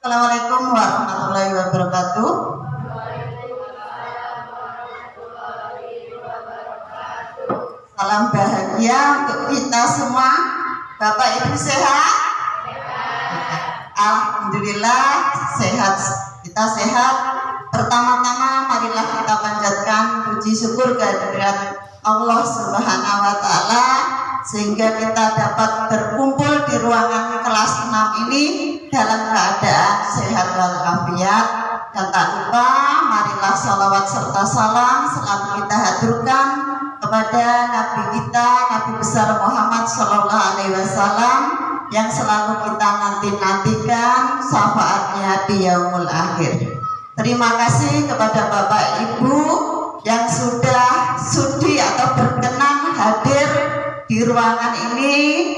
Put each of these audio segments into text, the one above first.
Assalamualaikum warahmatullahi wabarakatuh. Salam bahagia untuk kita semua. Bapak Ibu sehat? Alhamdulillah sehat. Kita sehat. Pertama-tama marilah kita panjatkan puji syukur kehadirat Allah Subhanahu wa taala sehingga kita dapat berkumpul di ruangan kelas 6 ini dalam keadaan sehat walafiat. Dan tak lupa marilah salawat serta salam selalu kita haturkan kepada Nabi kita, Nabi besar Muhammad Sallallahu Alaihi Wasallam yang selalu kita nantikan syafaatnya di yaumul akhir. Terima kasih kepada Bapak Ibu yang sudah sudi atau berkenan hadir di ruangan ini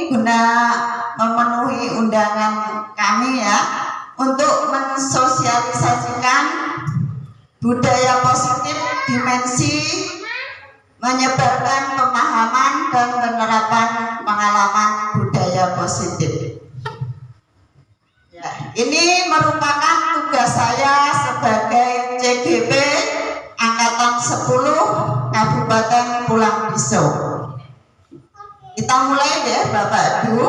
guna memenuhi undangan kami ya untuk mensosialisasikan budaya positif dimensi menyebarkan pemahaman dan penerapan pengalaman budaya positif. Ya, ini merupakan tugas saya sebagai CGP Angkatan 10 Kabupaten Pulang Pisau. Kita mulai ya Bapak Ibu.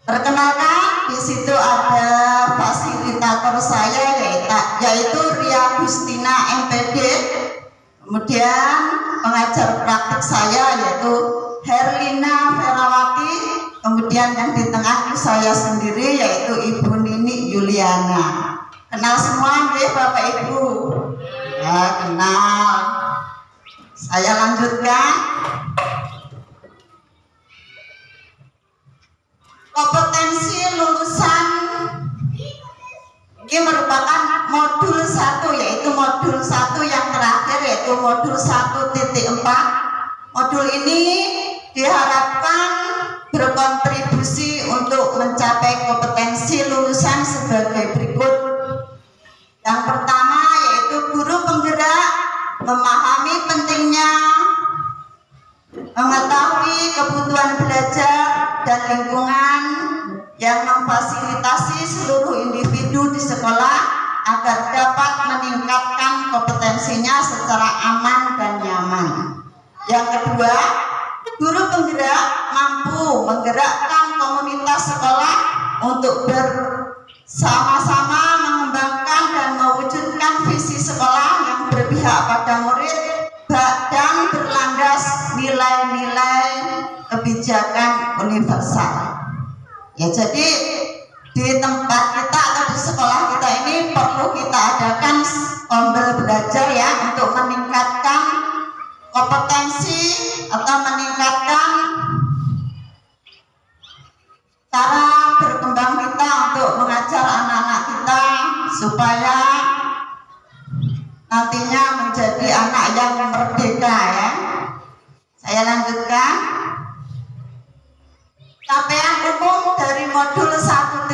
Perkenalkan, di situ ada fasilitator saya yaitu Ria Gustina MPD. Kemudian pengajar praktik saya yaitu Herlina Ferawati. Kemudian yang di tengah saya sendiri yaitu Ibu Nini Yuliana. Kenal semua deh Bapak Ibu? Ya, kenal. Saya lanjutkan. Kompetensi lulusan ini merupakan modul 1 yaitu modul 1 yang terakhir yaitu modul 1.4. Modul ini diharapkan berkontribusi untuk mencapai kompetensi lulusan sebagai berikut. Yang pertama yaitu guru penggerak memahami pentingnya mengetahui kebutuhan belajar dan lingkungan yang memfasilitasi seluruh individu di sekolah agar dapat meningkatkan kompetensinya secara aman dan nyaman. Yang kedua, guru penggerak mampu menggerakkan komunitas sekolah untuk bersama-sama mengembangkan dan mewujudkan visi sekolah yang berpihak pada murid dan berlandas nilai-nilai kebijakan universal. Ya, jadi di tempat kita atau di sekolah kita ini perlu kita adakan ombel belajar ya untuk meningkatkan kompetensi atau meningkatkan cara berkembang kita untuk mengajar anak-anak kita supaya nantinya menjadi anak yang merdeka ya. Saya lanjutkan. Capaian umum dari modul 1.4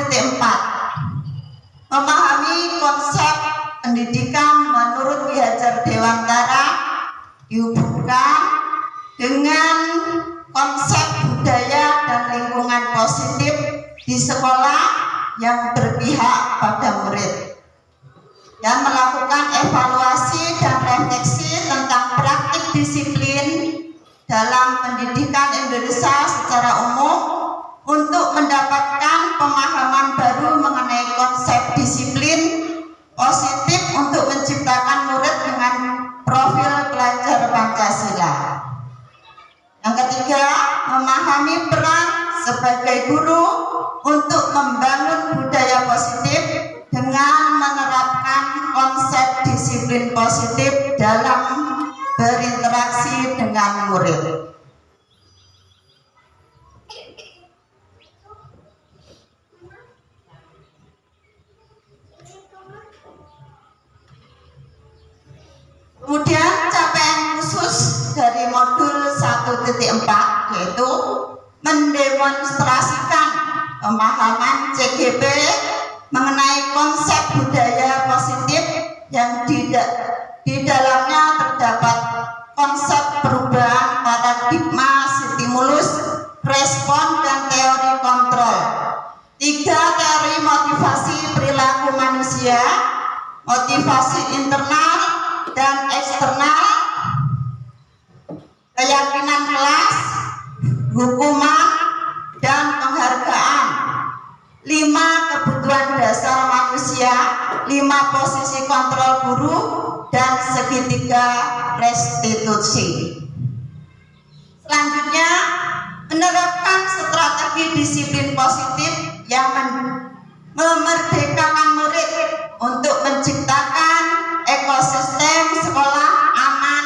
memahami konsep pendidikan menurut Ki Hajar Dewantara dihubungkan dengan konsep budaya dan lingkungan positif di sekolah yang berpihak pada murid dan melakukan evaluasi dan refleksi tentang praktik disiplin dalam pendidikan Indonesia secara umum untuk mendapatkan pemahaman baru mengenai konsep disiplin positif untuk menciptakan murid dengan profil pelajar Pancasila. Yang ketiga, memahami peran sebagai guru untuk membangun budaya positif dengan menerapkan konsep disiplin positif dalam berinteraksi dengan murid. Kemudian capaian khusus dari modul 1.4 yaitu mendemonstrasikan pemahaman CGP mengenai konsep budaya positif yang di dalamnya terdapat konsep perubahan paradigma, stimulus, respon, dan teori 3. Teori motivasi perilaku manusia, motivasi internal dan eksternal, keyakinan kelas, hukuman, dan penghargaan. 5. Kebutuhan dasar manusia, 5 posisi kontrol guru, dan segitiga restitusi. Selanjutnya, menerapkan strategi disiplin positif yang memerdekakan murid untuk menciptakan ekosistem sekolah aman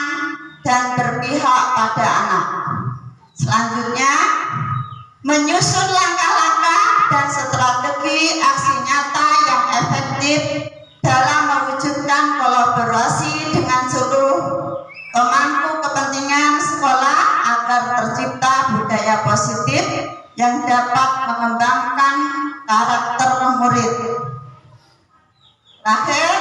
dan berpihak pada anak. Selanjutnya, menyusun langkah-langkah dan strategi aksi nyata yang efektif dalam mewujudkan kolaborasi dengan seluruh pemangku kepentingan sekolah agar tercipta budaya positif yang dapat mengembangkan karakter murid. Terakhir,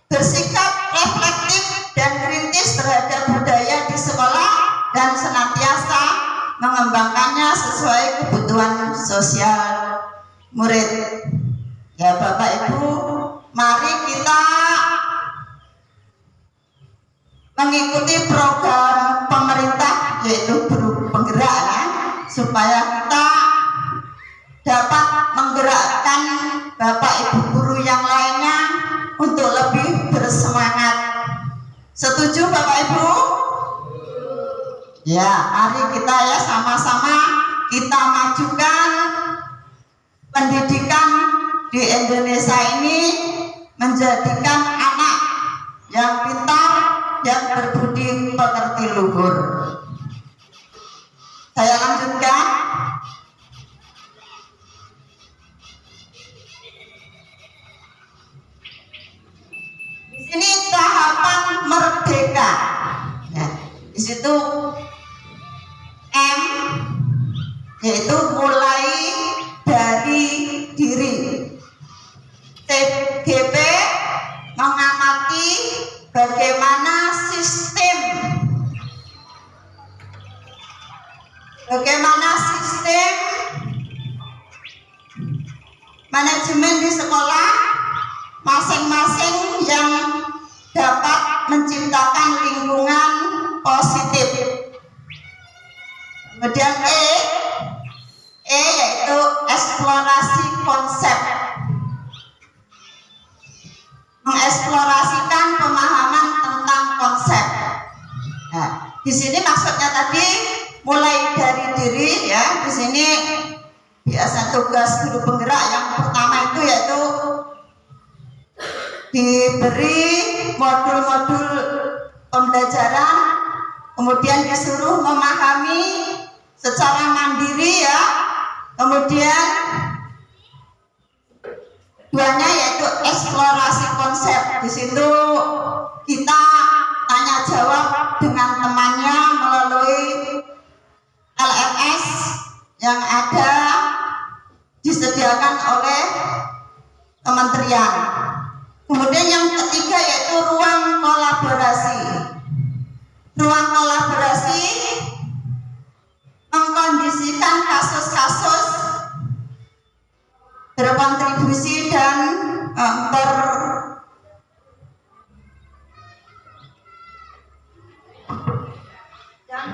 bersikap reflektif dan kritis terhadap budaya di sekolah dan senantiasa mengembangkannya sesuai kebutuhan sosial murid. Ya Bapak Ibu, mari kita mengikuti program pemerintah yaitu Guru Penggerak ya, supaya kita dapat menggerakkan Bapak Ibu guru yang lainnya untuk lebih bersemangat. Setuju Bapak Ibu? Ya, mari kita ya sama-sama kita majukan pendidikan di Indonesia ini, menjadikan anak yang pintar, yang berbudi pekerti luhur. Saya lanjutkan. Di sini tahapan merdeka. Ya, di situ M yaitu mulai dari diri. TGP mengamati bagaimana sistem manajemen di sekolah masing-masing yang dapat menciptakan lingkungan positif. Kemudian E yaitu eksplorasi konsep, mengeksplorasikan pemahaman tentang konsep. Nah, di sini maksudnya tadi mulai dari diri ya. Di sini biasa tugas guru penggerak yang pertama itu yaitu diberi modul-modul pembelajaran, kemudian disuruh memahami secara mandiri ya. Kemudian duanya yaitu eksplorasi konsep. Di situ kita tanya jawab dengan temannya melalui LMS yang ada disediakan oleh kementerian. Kemudian yang ketiga yaitu ruang kolaborasi. Ruang kolaborasi mengkondisikan kasus-kasus berkontribusi dan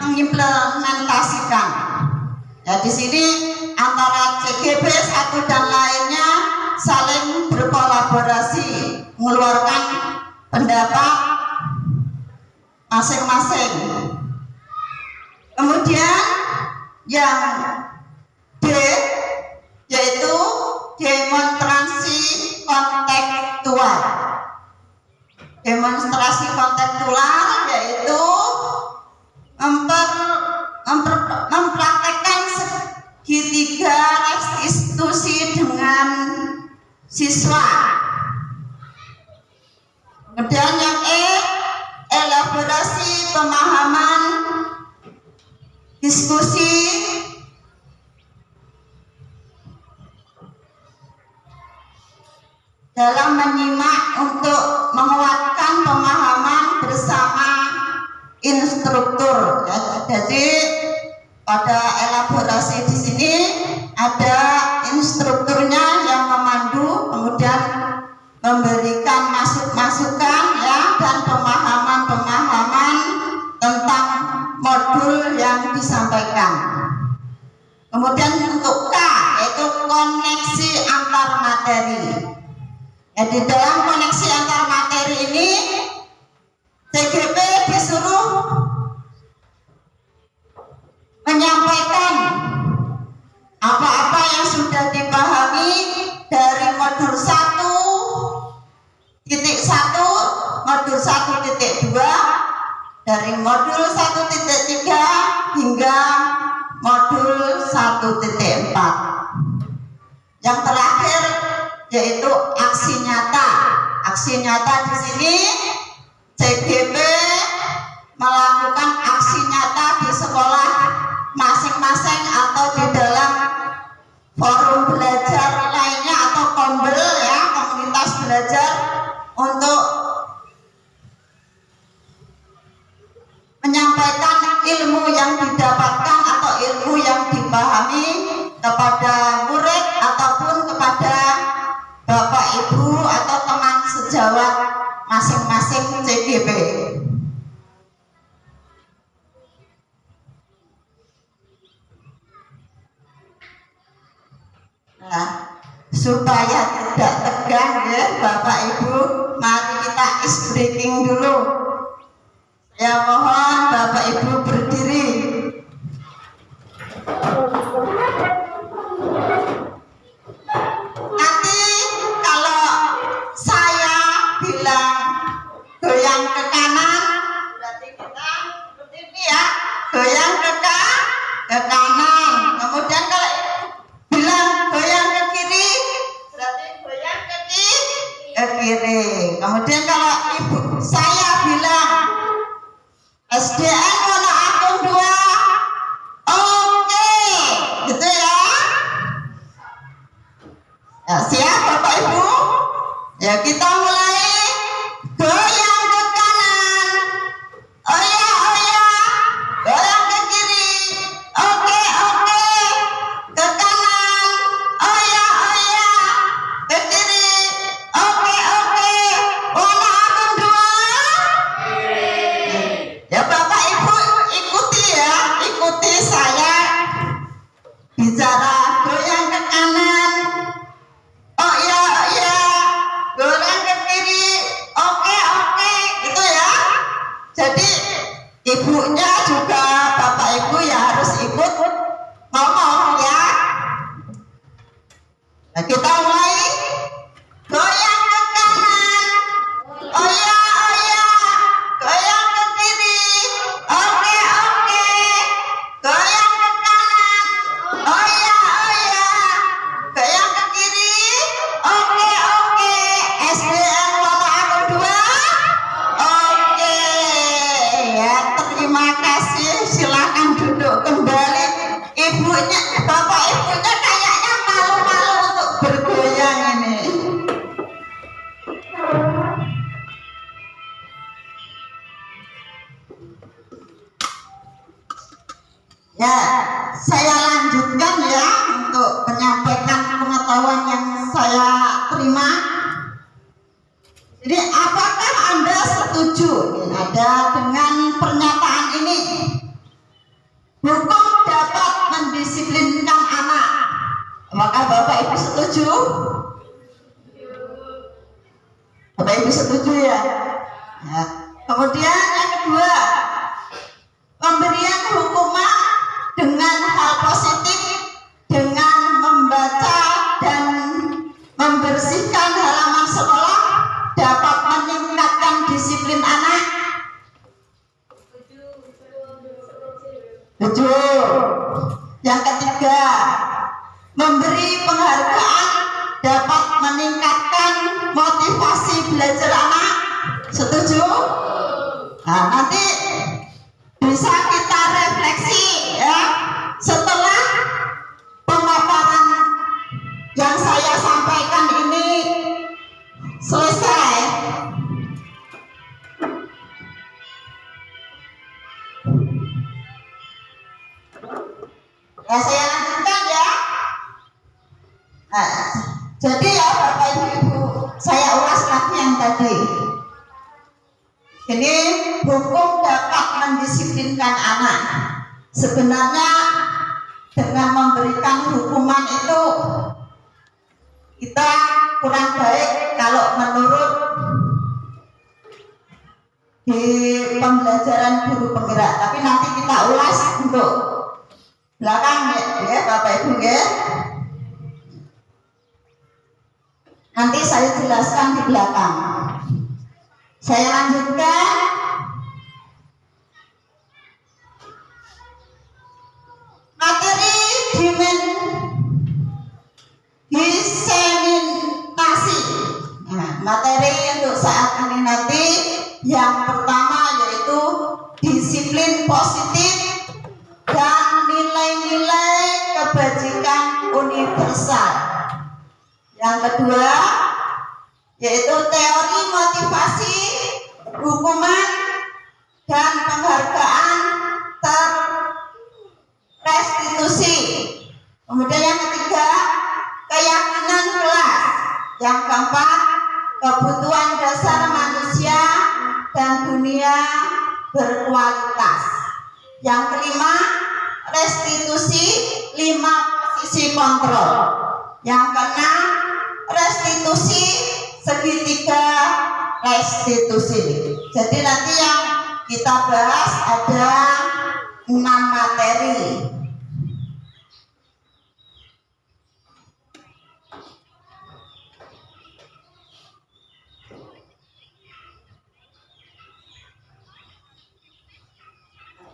mengimplementasikan. Ya, di sini antara CGB satu dan lainnya saling berkolaborasi, mengeluarkan pendapat masing-masing. Kemudian yang D yaitu demonstrasi kontekstual. Demonstrasi kontekstual yaitu mempraktekkan segitiga restitusi dengan siswa. Kemudian yang E, elaborasi pemahaman, diskusi, dalam menyimak untuk menguatkan pemahaman bersama instruktur. Ya, jadi pada elaborasi di sini ada instruktur Kemudian untuk K yaitu koneksi antar materi. Ya, di dalam koneksi antar materi ini CGP disuruh menyampaikan apa-apa yang sudah dipahami dari modul 1.1, modul 1.2, dari modul 1.3 hingga modul 1.4. Yang terakhir yaitu aksi nyata. Aksi nyata di sini CGP melakukan aksi nyata di sekolah masing-masing atau di dalam forum belajar lainnya atau kombel ya, komunitas belajar, untuk menyampaikan ilmu yang didapatkan atau ilmu yang dipahami kepada murid ataupun kepada Bapak Ibu atau teman sejawat masing-masing CGP. Nah, supaya tidak tegang ya Bapak Ibu, mari kita ice breaking dulu. Saya mohon Bapak Ibu berdiri. Nanti kalau saya bilang goyang ke kanan, berarti kita seperti ini ya, goyang ke kanan. Kemudian kalau bilang goyang ke kiri, berarti goyang ke kiri. Kemudian kalau ibu saya bilang SDN warna akun 2, oke, gitu ya. Ya, siap Bapak Ibu? Ya, kita mulai goyang ke kanan. Oh ya, goyang ke kiri. Oke, ke kanan. Oh ya, ke kiri. Oke, warna akun 2. Ya Bapak Ibu ikuti ya, ikuti saya bicara goyang ke kanan. Oh ya, goyang ke kiri. Oke, gitu ya. Jadi ibunya juga Bapak Ibu ya harus ikut ngomong ya. Nah, kita mulai goyang ke kanan. Oh ya, goyang ke kiri. Oke, goyang ke kanan. Oh ya, goyang ke kiri. Oke, SDN warna akun 2. Oke, ya terima kasih. Silakan duduk kembali. Ibunya, Bapak Ibunya kayaknya malu-malu untuk bergoyang ini. Ya, saya lanjutkan ya untuk menyampaikan pengetahuan yang saya terima. Jadi apakah Anda setuju dengan pernyataan ini? Hukum dapat mendisiplinkan anak. Apakah Bapak Ibu setuju? Bapak Ibu setuju ya? Ya. Kemudian yang kedua, pemberian hukuman dengan hal positif, dengan membaca dan membersihkan halaman sekolah dapat meningkatkan disiplin anak. Setuju. Yang ketiga, memberi penghargaan dapat meningkatkan motivasi belajar anak. Setuju? Nah, nanti bisa kita refleksi ya setelah pemaparan yang saya sampaikan ini selesai. Ya, saya lanjutkan ya. Nah, jadi ya Bapak Ibu, saya ulas lagi yang tadi. Ini hukum dapat mendisiplinkan anak. Sebenarnya dengan memberi hukuman itu kita kurang baik kalau menurut di pembelajaran guru penggerak, tapi nanti kita ulas untuk belakang ya Bapak Ibu ya. Nanti saya jelaskan di belakang. Saya lanjutkan. Materi diseminasi. Nah, materi untuk saat ini nanti yang pertama yaitu disiplin positif dan nilai-nilai kebajikan universal. Yang kedua yaitu teori motivasi, hukuman dan penghargaan terrestitusi. Kemudian yang ketiga keyakinan kelas. Yang keempat kebutuhan dasar manusia dan dunia berkualitas. Yang kelima restitusi 5 posisi kontrol. Yang keenam restitusi segitiga restitusi. Jadi nanti yang kita bahas ada 6 materi.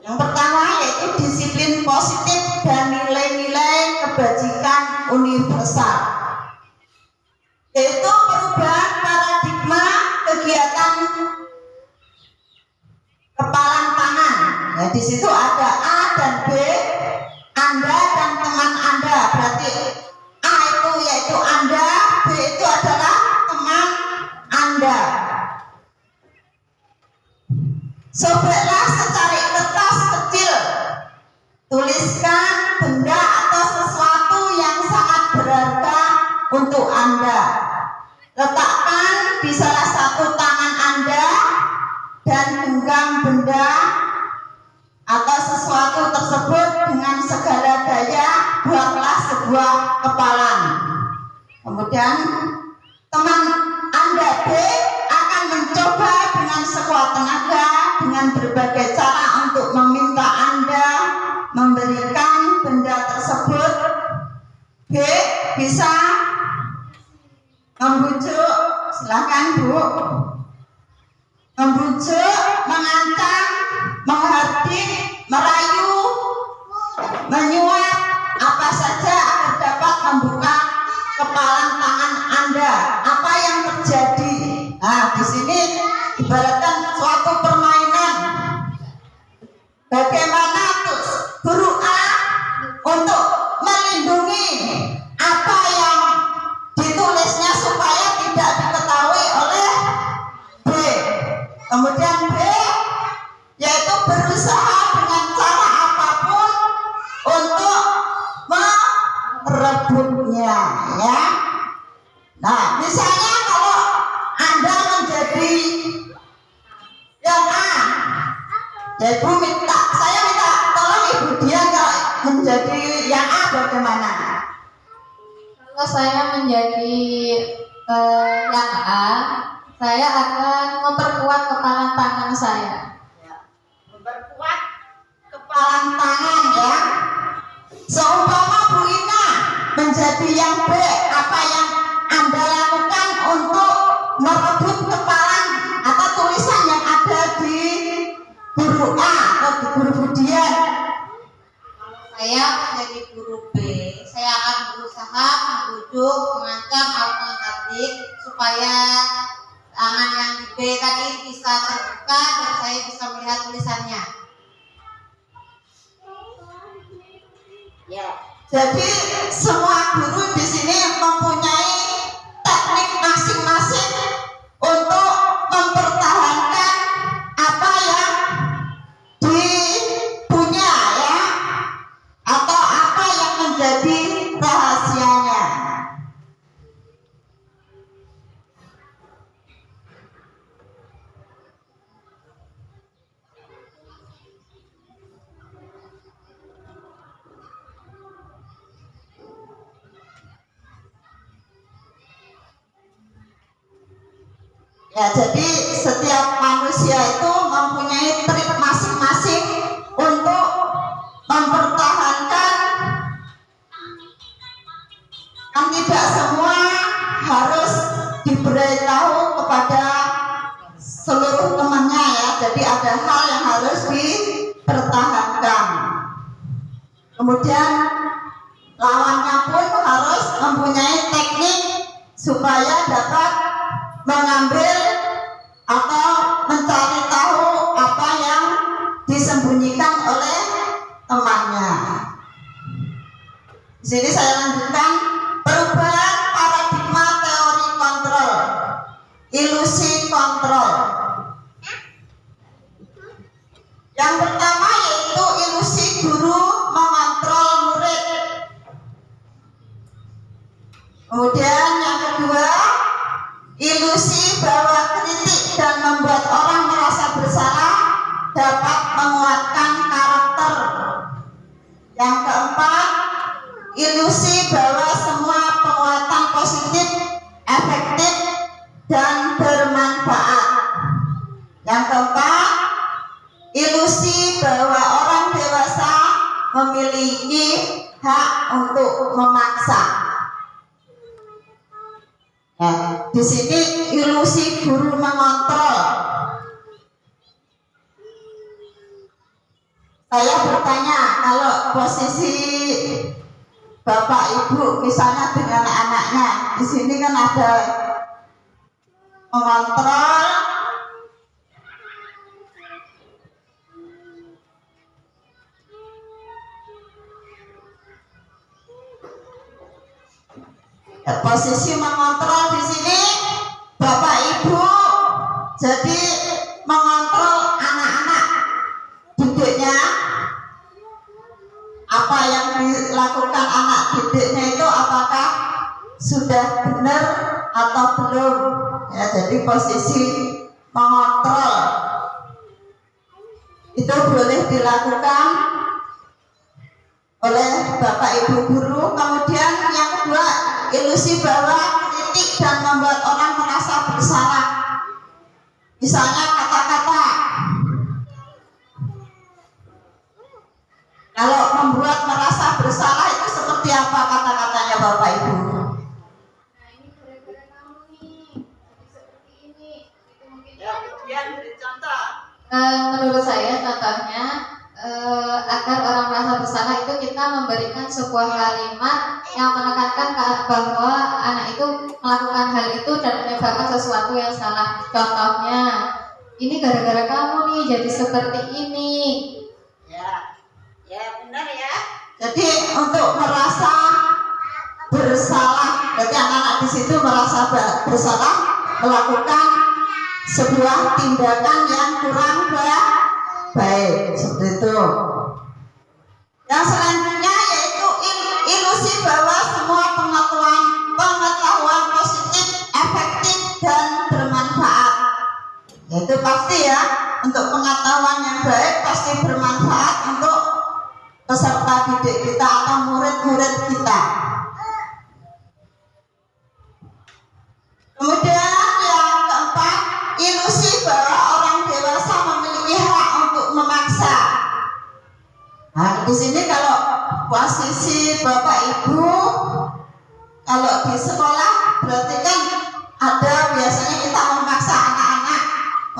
Yang pertama yaitu disiplin positif dan nilai-nilai kebajikan universal, yaitu perubahan paradigma kegiatan kepalan tangan. Ya, di situ ada A dan B, Anda dan teman Anda. Berarti A itu yaitu Anda, B itu adalah teman Anda. Sobeklah secari kertas kecil, tuliskan benda atau sesuatu yang sangat berharga untuk Anda. Letakkan di salah satu tangan Anda dan genggam benda atau sesuatu tersebut dengan segala daya. Buatlah sebuah kepalan. Kemudian teman Anda B akan mencoba dengan sekuat tenaga dengan berbagai cara untuk meminta Anda memberikan benda tersebut. B bisa membujuk, silakan Bu, membujuk, mengancam, menghardik, merayu, menyuap, apa saja agar dapat membuka kepalan tangan Anda. Apa yang terjadi? Nah, di sini ibaratkan suatu permainan. Bagaimana guru A untuk melindungi apa yang ditulisnya supaya tidak diketahui oleh B. Kemudian B yaitu berusaha dengan cara apapun untuk merebutnya, ya. Nah, misalnya kalau Anda menjadi yang A, ya Ibu saya minta tolong Ibu dia kalau menjadi yang A bagaimana? Kalau saya menjadi yang A, saya akan memperkuat kepalan tangan saya. Memperkuat kepalan tangan, ya. Seumpama Bu Ina menjadi yang B, apa yang Anda lakukan untuk merebut kepalan atau tulisan yang ada di guru A atau di guru Budian? Saya menjadi guru B, saya akan berusaha membujuk, mengancam, atau menghardik supaya tangan yang di B tadi bisa terbuka dan saya bisa melihat tulisannya. Ya. Jadi semua guru di sini mempunyai teknik masing-masing untuk mempertahankan apa yang dipunya, ya, atau apa yang menjadi rahasianya. Ya, jadi setiap manusia itu mempunyai trik masing-masing untuk mempertahankan. Kan tidak semua harus diberitahu kepada seluruh temannya ya. Jadi ada hal yang harus dipertahankan. Kemudian lawannya pun harus mempunyai teknik supaya dapat mengambil atau mencari tahu apa yang disembunyikan oleh temannya. Di sini saya lanjutkan perubahan paradigma teori kontrol, ilusi kontrol. Yang pertama yaitu ilusi guru mengontrol murid. Kemudian yang kedua, ilusi bahwa kritik dan membuat orang merasa bersalah dapat menguatkan karakter. Yang keempat, ilusi bahwa semua penguatan positif, efektif, dan bermanfaat. Yang keempat, ilusi bahwa orang dewasa memiliki hak untuk memaksa. Nah, di sini ilusi guru mengontrol. Saya bertanya, kalau posisi Bapak Ibu misalnya dengan anaknya, di sini kan ada mengontrol, posisi mengontrol di sini Bapak Ibu jadi mengontrol anak-anak didiknya. Apa yang dilakukan anak didiknya itu apakah sudah benar atau belum ya. Jadi posisi mengontrol itu boleh dilakukan oleh Bapak Ibu guru. Kemudian yang kedua, ilusi bahwa kritik dan membuat orang merasa bersalah. Misalnya kata-kata, kalau membuat merasa bersalah itu seperti apa kata-katanya Bapak Ibu? Nah ini gara-gara kamu nih, jadi seperti ini. Itu mungkin Ya, kemudian beri contoh. menurut saya contohnya agar orang merasa bersalah itu kita memberikan sebuah kalimat yang menekankan bahwa anak itu melakukan hal itu dan menyebabkan sesuatu yang salah. Contohnya, ini gara-gara kamu nih jadi seperti ini. Ya benar ya. Jadi untuk merasa bersalah, berarti anak-anak di situ merasa bersalah melakukan sebuah tindakan yang kurang baik, seperti itu. Yang selanjutnya yaitu ilusi bahwa semua pengetahuan positif, efektif, dan bermanfaat. Yaitu pasti ya, untuk pengetahuan yang baik pasti bermanfaat untuk peserta didik kita atau murid-murid kita. Kemudian yang keempat, ilusi bahwa orang dewasa memiliki hak untuk memaksa. Nah, di sini kalau posisi Bapak Ibu, kalau di sekolah berarti kan ada biasanya kita memaksa anak-anak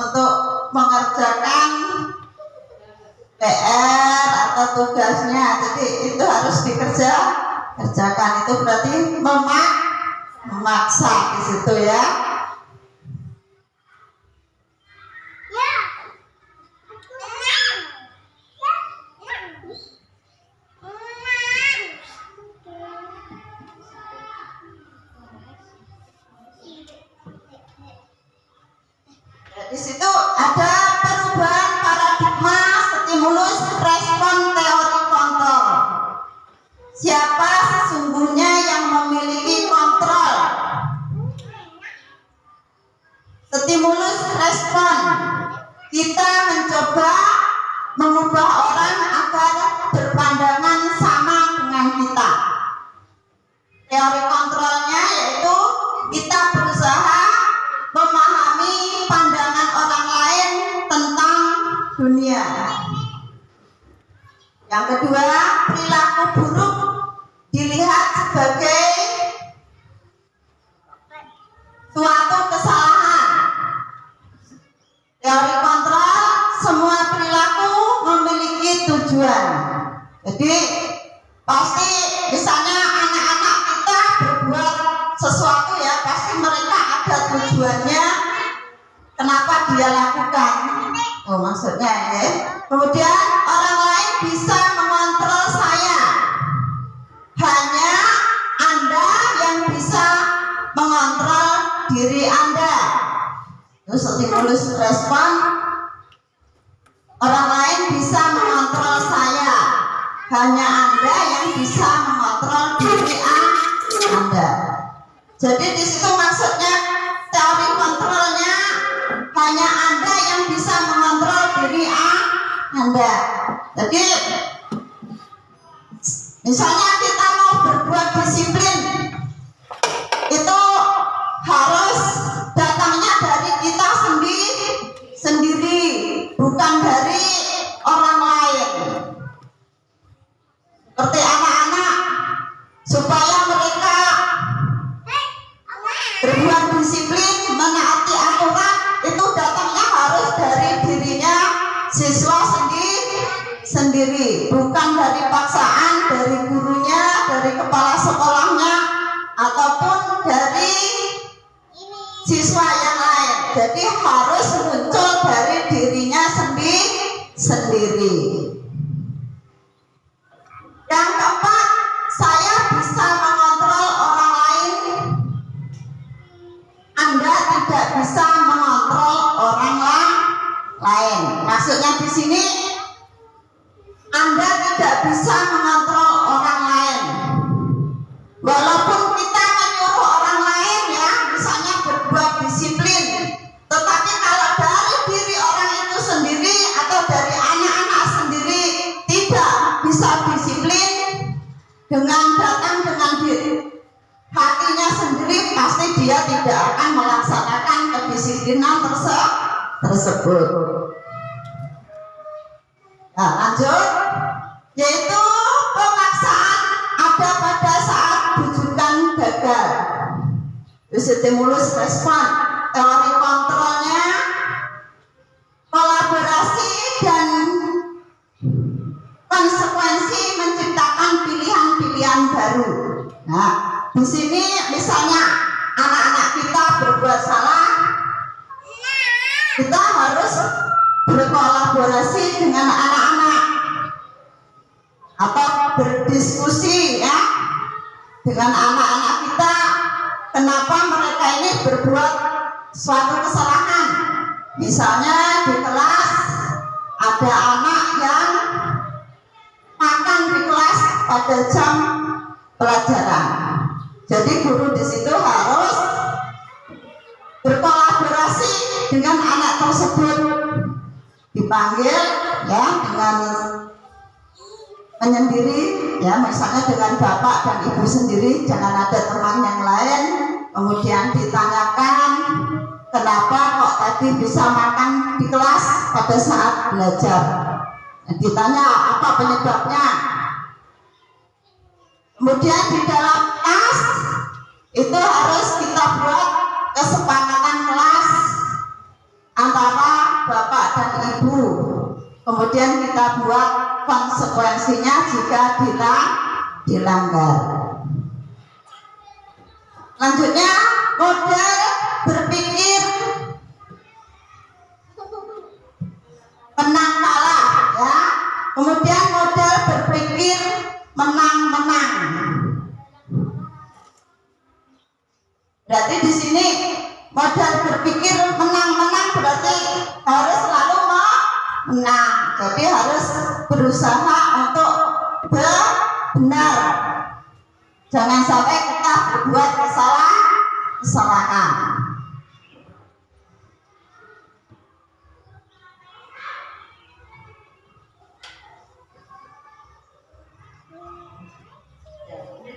untuk mengerjakan PR atau tugasnya, jadi itu harus dikerjakan. Itu berarti memaksa di situ ya. Di situ ada perubahan paradigma stimulus respon teori kontrol. Siapa sesungguhnya yang memiliki kontrol? Stimulus respon, kita mencoba mengubah orang agar berpandangan sama dengan kita. Teori kontrolnya yaitu kita berusaha memahami dunia. Yang kedua, perilaku buruk dilihat sebagai suatu kesalahan. Teori kontrol, semua perilaku memiliki tujuan. Jadi pasti misalnya anak-anak kita berbuat sesuatu ya, pasti mereka ada tujuannya kenapa dia lakukan. Oh maksudnya ya. Kemudian orang lain bisa mengontrol saya. Hanya Anda yang bisa mengontrol diri Anda. Terus stimulus respon, orang lain bisa mengontrol saya. Hanya Anda yang bisa mengontrol diri Anda. Jadi di situ maksudnya teori kontrolnya hanya Anda yang bisa mengontrol diri Anda. Jadi misalnya kita mau berbuat disiplin, itu harus datangnya dari kita sendiri, bukan dari orang lain. Seperti anak-anak, supaya mereka berbuat disiplin, menaati aturan, itu datangnya harus dari dirinya siswa sendiri, bukan dari paksaan dari gurunya, dari kepala sekolahnya, ataupun dari siswa yang lain. Jadi harus muncul dari dirinya sendiri. Yang keempat, saya bisa mengontrol orang lain. Anda tidak bisa mengontrol orang lain. Maksudnya di sini Anda tidak bisa mengontrol orang lain. Walaupun kita menyuruh orang lain ya, misalnya berbuat disiplin, tetapi kalau dari diri orang itu sendiri atau dari anak-anak sendiri tidak bisa disiplin, dengan datang dengan hatinya sendiri, pasti dia tidak akan melaksanakan kedisiplinan tersebut. Nah, lanjut, yaitu pemaksaan ada pada saat bujukan gagal. Stimulus respon, teori kontrolnya kolaborasi dan konsekuensi menciptakan pilihan-pilihan baru. Nah, di sini misalnya anak-anak kita berbuat salah, kita harus berkolaborasi dengan anak-anak atau berdiskusi ya dengan anak-anak kita, kenapa mereka ini berbuat suatu kesalahan. Misalnya di kelas ada anak yang makan di kelas pada jam pelajaran. Jadi guru di situ harus berkolaborasi dengan anak tersebut, dipanggil ya dengan menyendiri ya, misalnya dengan bapak dan ibu sendiri, jangan ada teman yang lain. Kemudian ditanyakan kenapa kok tadi bisa makan di kelas pada saat belajar. Ditanya apa penyebabnya. Kemudian di dalam kelas itu harus kita buat kesepakatan kelas antara bapak dan ibu. Kemudian kita buat konsekuensinya jika dilanggar. Lanjutnya, model berpikir menang kalah ya. Kemudian model berpikir menang-menang. Berarti di sini model berpikir menang-menang berarti harus selalu menang. Jadi harus berusaha untuk benar. Jangan sampai kita berbuat kesalahan.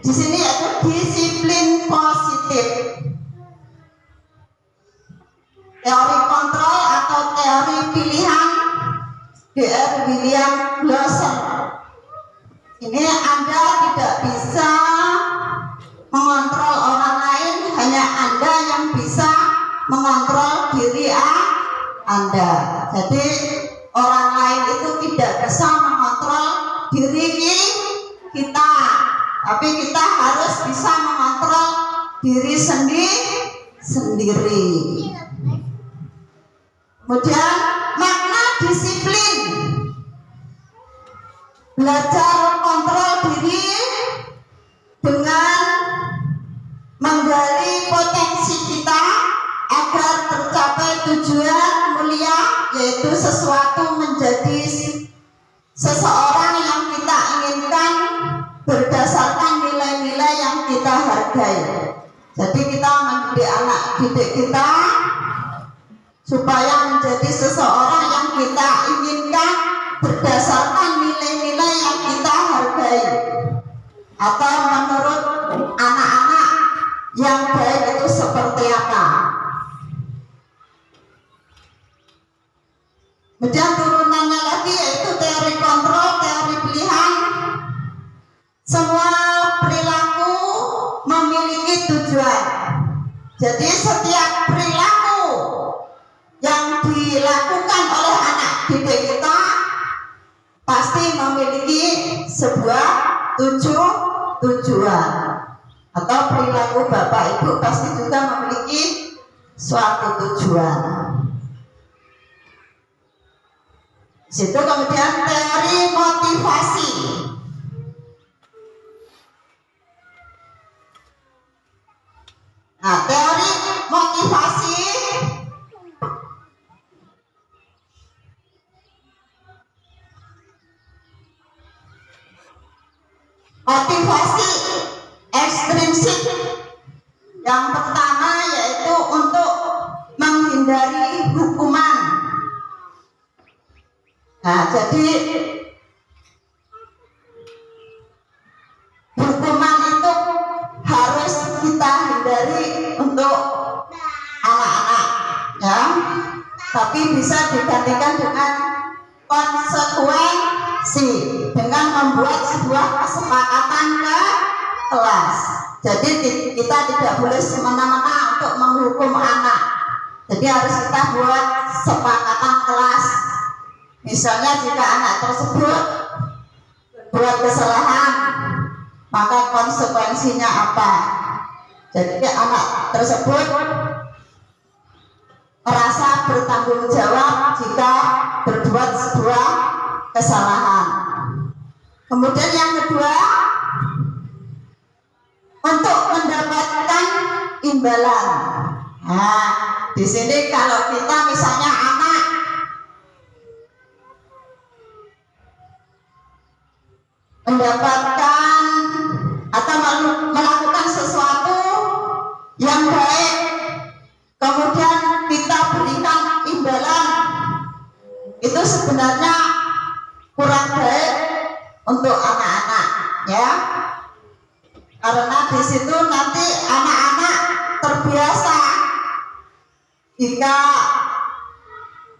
Di sini yaitu disiplin positif. Teori kontrol atau teori pilihan Dr. William Blossom. Ini Anda tidak bisa mengontrol orang lain, hanya Anda yang bisa mengontrol diri Anda. Jadi orang lain itu tidak bisa mengontrol diri kita, tapi kita harus bisa mengontrol diri sendiri. Kemudian makna disiplin, belajar kontrol diri dengan menggali potensi kita agar tercapai tujuan mulia, yaitu sesuatu menjadi seseorang yang kita inginkan berdasarkan nilai-nilai yang kita hargai. Jadi kita mendidik anak didik kita supaya menjadi seseorang yang kita inginkan berdasarkan nilai-nilai yang kita hargai, atau menurut anak-anak yang baik itu seperti apa. Kemudian turunannya lagi yaitu teori kontrol, teori pilihan. Semua perilaku memiliki tujuan. Jadi setiap perilaku yang dilakukan oleh anak didik kita pasti memiliki sebuah tujuan. Atau perilaku Bapak Ibu pasti juga memiliki suatu tujuan. Situ kemudian teori motivasi. Nah, teori motivasi ekstrinsik. Yang pertama yaitu untuk menghindari hukuman. Nah, jadi hukuman itu harus kita hindari untuk anak-anak, ya. Tapi bisa digantikan dengan konsekuensi, dengan membuat sebuah kesepakatan ke kelas. Jadi kita tidak boleh semena-mena untuk menghukum anak. Jadi harus kita buat sepakatan kelas. Misalnya jika anak tersebut buat kesalahan, maka konsekuensinya apa? Jadi anak tersebut merasa bertanggung jawab jika berbuat sebuah kesalahan. Kemudian yang kedua, untuk mendapatkan imbalan. Nah, di sini kalau kita misalnya anak mendapatkan atau melakukan sesuatu yang baik, kemudian kita berikan imbalan, itu sebenarnya kurang baik untuk anak-anak, ya. Karena di situ nanti anak-anak terbiasa jika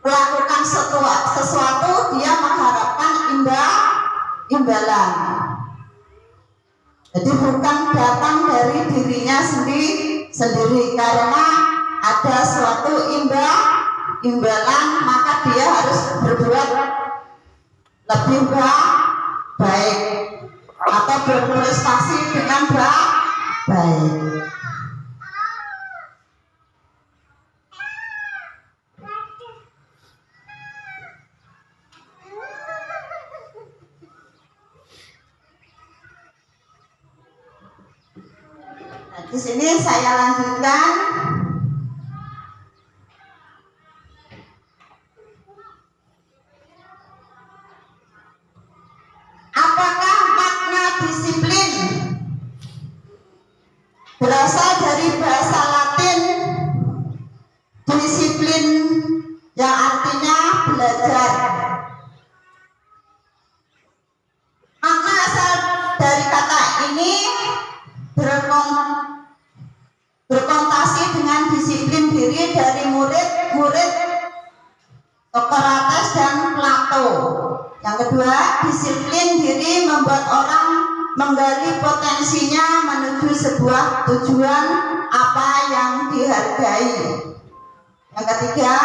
melakukan sesuatu dia mengharapkan imbalan. Jadi bukan datang dari dirinya sendiri, karena ada suatu imbalan, maka dia harus berbuat lebih baik atau berprestasi dengan baik. Nah, di sini saya lanjutkan. Apakah makna disiplin? Berasal dari bahasa Latin disiplin, yang artinya belajar. Makna asal dari kata ini berkontasi dengan disiplin diri dari murid-murid Sokrates dan Plato. tahu. Yang kedua, disiplin diri membuat orang menggali potensinya menuju sebuah tujuan apa yang dihargai. Yang ketiga,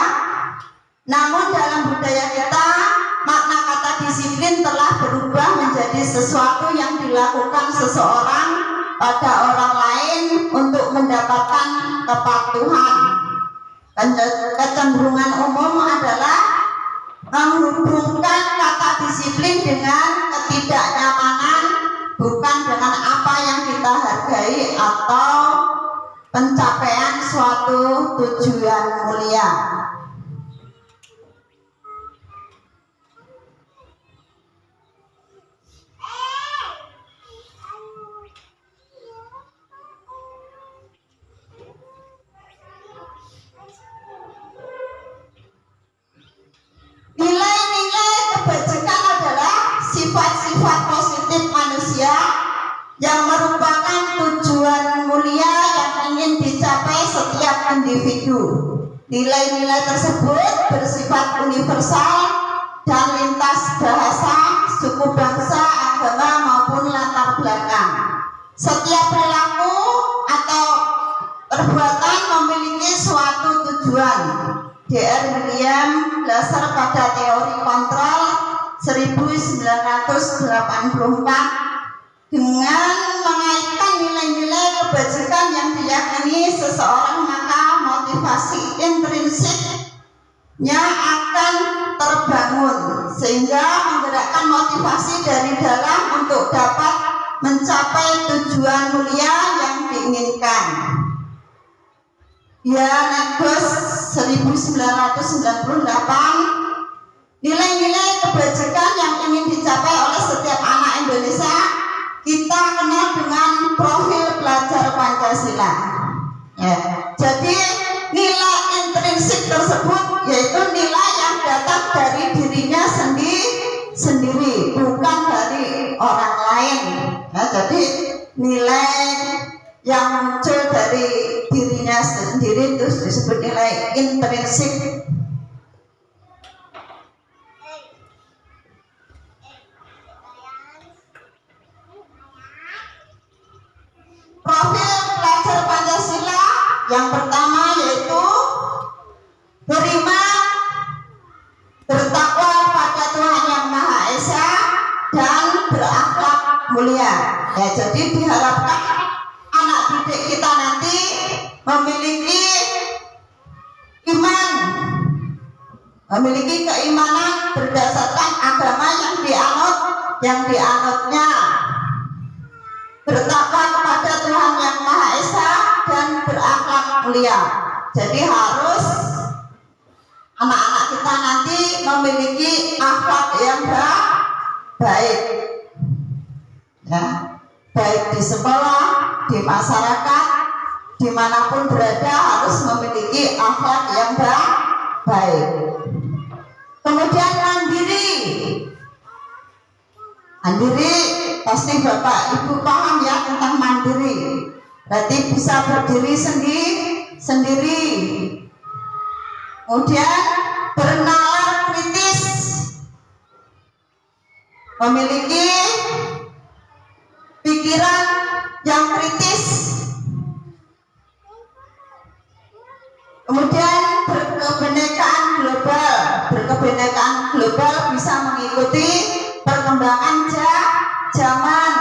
namun dalam budaya kita, makna kata disiplin telah berubah menjadi sesuatu yang dilakukan seseorang pada orang lain untuk mendapatkan kepatuhan. Kecenderungan umum adalah menghubungkan kata disiplin dengan ketidaknyamanan, bukan dengan apa yang kita hargai atau pencapaian suatu tujuan mulia. Nilai-nilai kebajikan adalah sifat-sifat positif manusia yang merupakan tujuan mulia yang ingin dicapai setiap individu. Nilai-nilai tersebut bersifat universal dan lintas bahasa, suku bangsa, agama maupun latar belakang. Setiap perilaku atau perbuatan memiliki suatu tujuan. Dr. William Glasser pada teori kontrol 1984 dengan mengaitkan nilai-nilai kebajikan yang diyakini seseorang, maka motivasi intrinsiknya akan terbangun sehingga menggerakkan motivasi dari dalam untuk dapat mencapai tujuan mulia yang diinginkan. Negos 1998, nilai-nilai kebajikan yang ingin dicapai oleh setiap anak Indonesia kita kenal dengan profil pelajar Pancasila. Jadi nilai intrinsik tersebut yaitu nilai yang datang dari dirinya sendiri, bukan dari orang lain. Jadi nilai yang muncul dari dirinya sendiri itu disebut nilai intrinsik. Profil pelajar Pancasila yang pertama yaitu beriman, bertakwa pada Tuhan Yang Maha Esa, dan berakhlak mulia. Jadi diharapkan anak didik kita nanti memiliki iman, memiliki keimanan berdasarkan agama yang dianutnya, bertakwa kepada Tuhan Yang Maha Esa, dan berakhlak mulia. Jadi harus anak-anak kita nanti memiliki akhlak yang baik, baik di sekolah, di masyarakat, dimanapun berada harus memiliki akhlak yang baik. Kemudian mandiri. Mandiri pasti Bapak Ibu paham ya tentang mandiri. Berarti bisa berdiri sendiri. Kemudian bernalar kritis, memiliki pikiran yang kritis. Kemudian berkebinekaan global bisa mengikuti perkembangan zaman.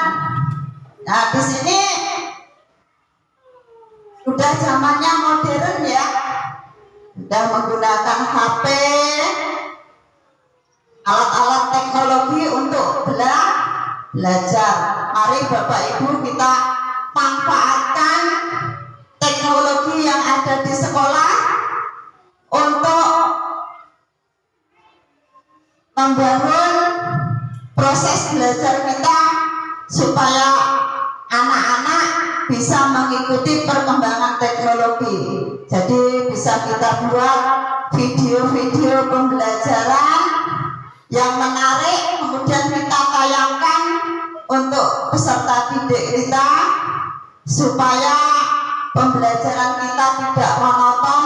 Nah, di sini udah zamannya modern ya, udah menggunakan HP, alat-alat teknologi untuk belajar. Mari Bapak Ibu kita manfaatkan teknologi yang ada di sekolah untuk membangun proses belajar kita supaya anak-anak bisa mengikuti perkembangan teknologi. Jadi bisa kita buat video-video pembelajaran yang menarik, kemudian kita tayangkan untuk peserta didik kita supaya pembelajaran kita tidak monoton,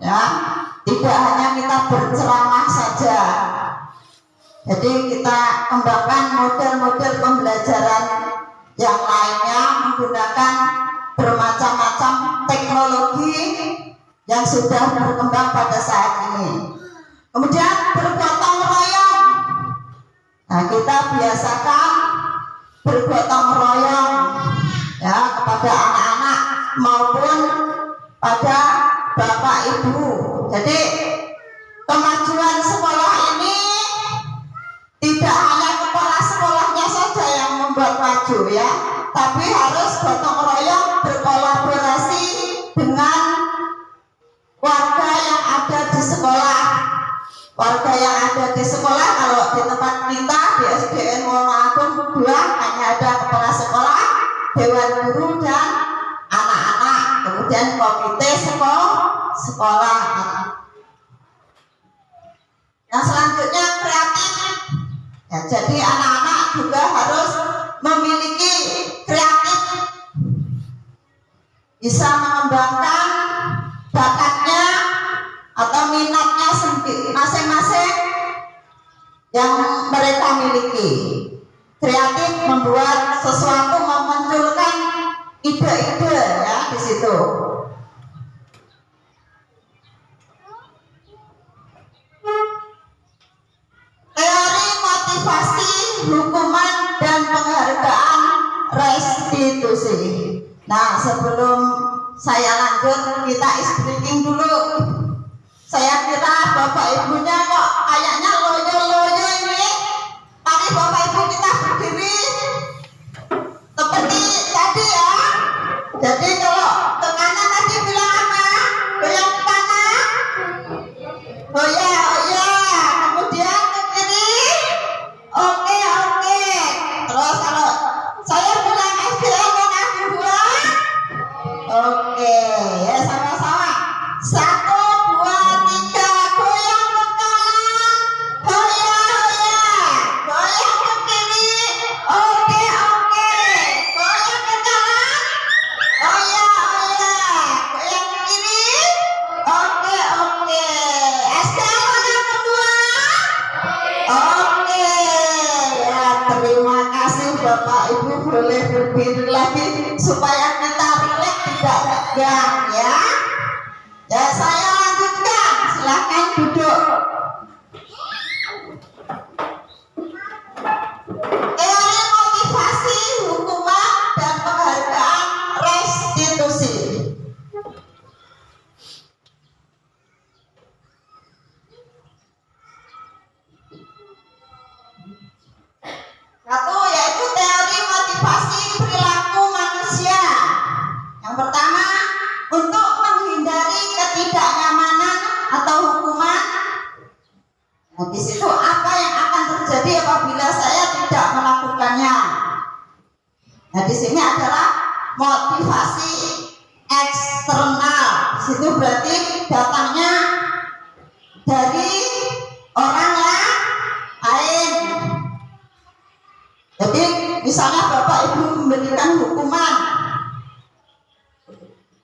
ya, tidak hanya kita berceramah saja, Jadi kita kembangkan model-model pembelajaran yang lainnya menggunakan bermacam-macam teknologi yang sudah berkembang pada saat ini. Kemudian bergotong royong. Nah, kita biasakan bergotong royong ya kepada anak-anak maupun pada bapak ibu. Jadi kemajuan sekolah ini tidak hanya kepala sekolahnya saja yang membuat maju ya, tapi harus gotong royong berkolaborasi dengan warga yang ada di sekolah. Warga yang ada di sekolah, kalau di tempat kita di SDN Wonoagung 2 hanya ada kepala sekolah, dewan guru dan anak-anak, kemudian komite sekolah. Yang selanjutnya kreatif. Ya, jadi anak-anak juga harus memiliki kreatif, bisa mengembangkan bakatnya atau minatnya masing-masing yang mereka miliki. Kreatif membuat sesuatu, memunculkan ide-ide ya di situ. Teori motivasi, hukuman dan penghargaan restitusi. Nah, sebelum saya lanjut, kita breaking dulu. Saya kira bapak ibunya kok kayaknya loyo-loyo ini. Mari bapak ibu kita berdiri seperti tadi ya. Jadi kalau ke kanan tadi bilang apa? Goyang ke kanan. Oh ya. Kemudian ke kiri. Oke. Terus kalau saya bilang SDN Wonoagung 2. Oke, ya sama-sama. 1, 2, 3, goyang ke kanan, goyang ke kiri. Oke, goyang ke kanan, goyang ke kiri. Oke. SDN Wonoagung 2. Oke, ya terima kasih Bapak Ibu, boleh berdiri lagi supaya kita rileks, tidak tegang ya. Ya, saya lanjutkan, silahkan duduk. Teori motivasi, hukuman dan penghargaan restitusi. Satu, yaitu teori motivasi perilaku manusia. Yang pertama, untuk menghindari ketidaknyamanan atau hukuman. Nah, di situ apa yang akan terjadi apabila saya tidak melakukannya? Nah, di sini adalah motivasi eksternal. Di situ berarti datangnya dari orang lain. Jadi misalnya Bapak Ibu memberikan hukuman,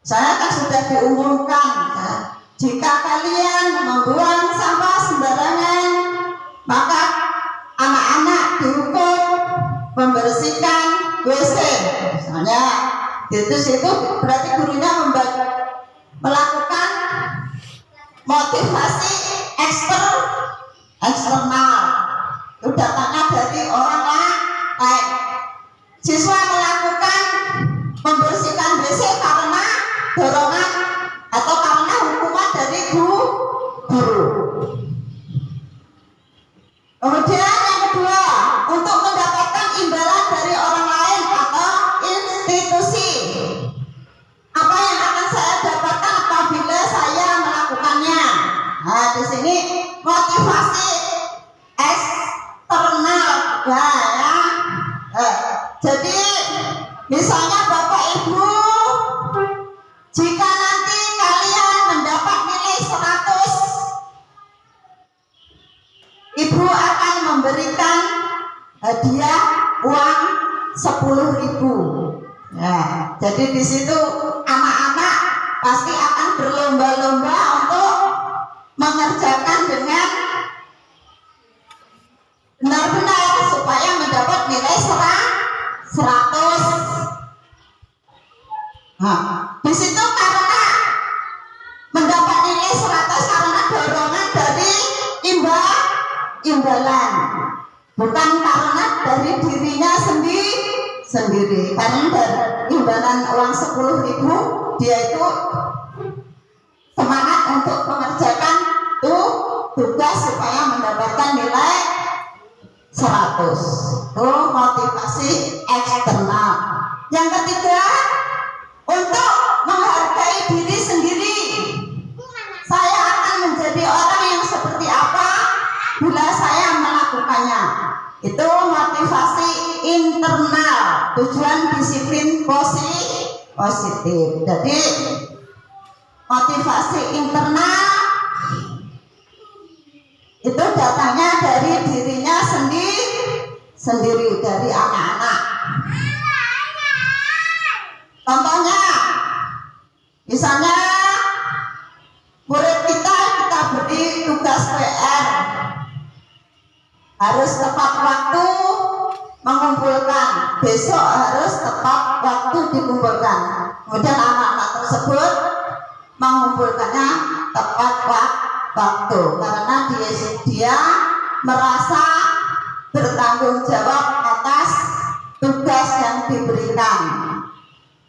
saya kan sudah diumumkan ya, jika kalian membuang sampah sembarangan maka anak-anak dihukum membersihkan WC misalnya. Itu situ berarti gurunya melakukan motivasi eksternal. Itu datangnya dari orang lain. Siswa melakukan membersihkan WC karena dorongan atau karena hukuman dari guru. Kemudian yang kedua, untuk mendapatkan imbalan dari orang lain atau institusi. Apa yang akan saya dapatkan apabila saya melakukannya? Nah, di sini motivasi eksternal ya. Jadi misalnya Bapak Ibu, jika nanti kalian mendapat nilai 100, Ibu akan memberikan hadiah uang 10.000. Ya, jadi di situ anak-anak pasti akan berlomba-lomba untuk mengerjakan dengan Nah, di situ karena mendapat nilai 100 karena dorongan dari imbalan, bukan karena dari dirinya sendiri. Karena dari imbalan uang 10.000 dia itu semangat untuk mengerjakan tugas supaya mendapatkan nilai 100. Itu motivasi eksternal. Yang ketiga, untuk menghargai diri sendiri. Saya akan menjadi orang yang seperti apa bila saya melakukannya. Itu motivasi internal, tujuan disiplin positif. Jadi motivasi internal itu datangnya dari dirinya sendiri, dari anak-anak. Contohnya, misalnya murid kita beri tugas PR, harus tepat waktu mengumpulkan, besok harus tepat waktu dikumpulkan. Kemudian anak-anak tersebut mengumpulkannya tepat waktu karena dia merasa bertanggung jawab atas tugas yang diberikan.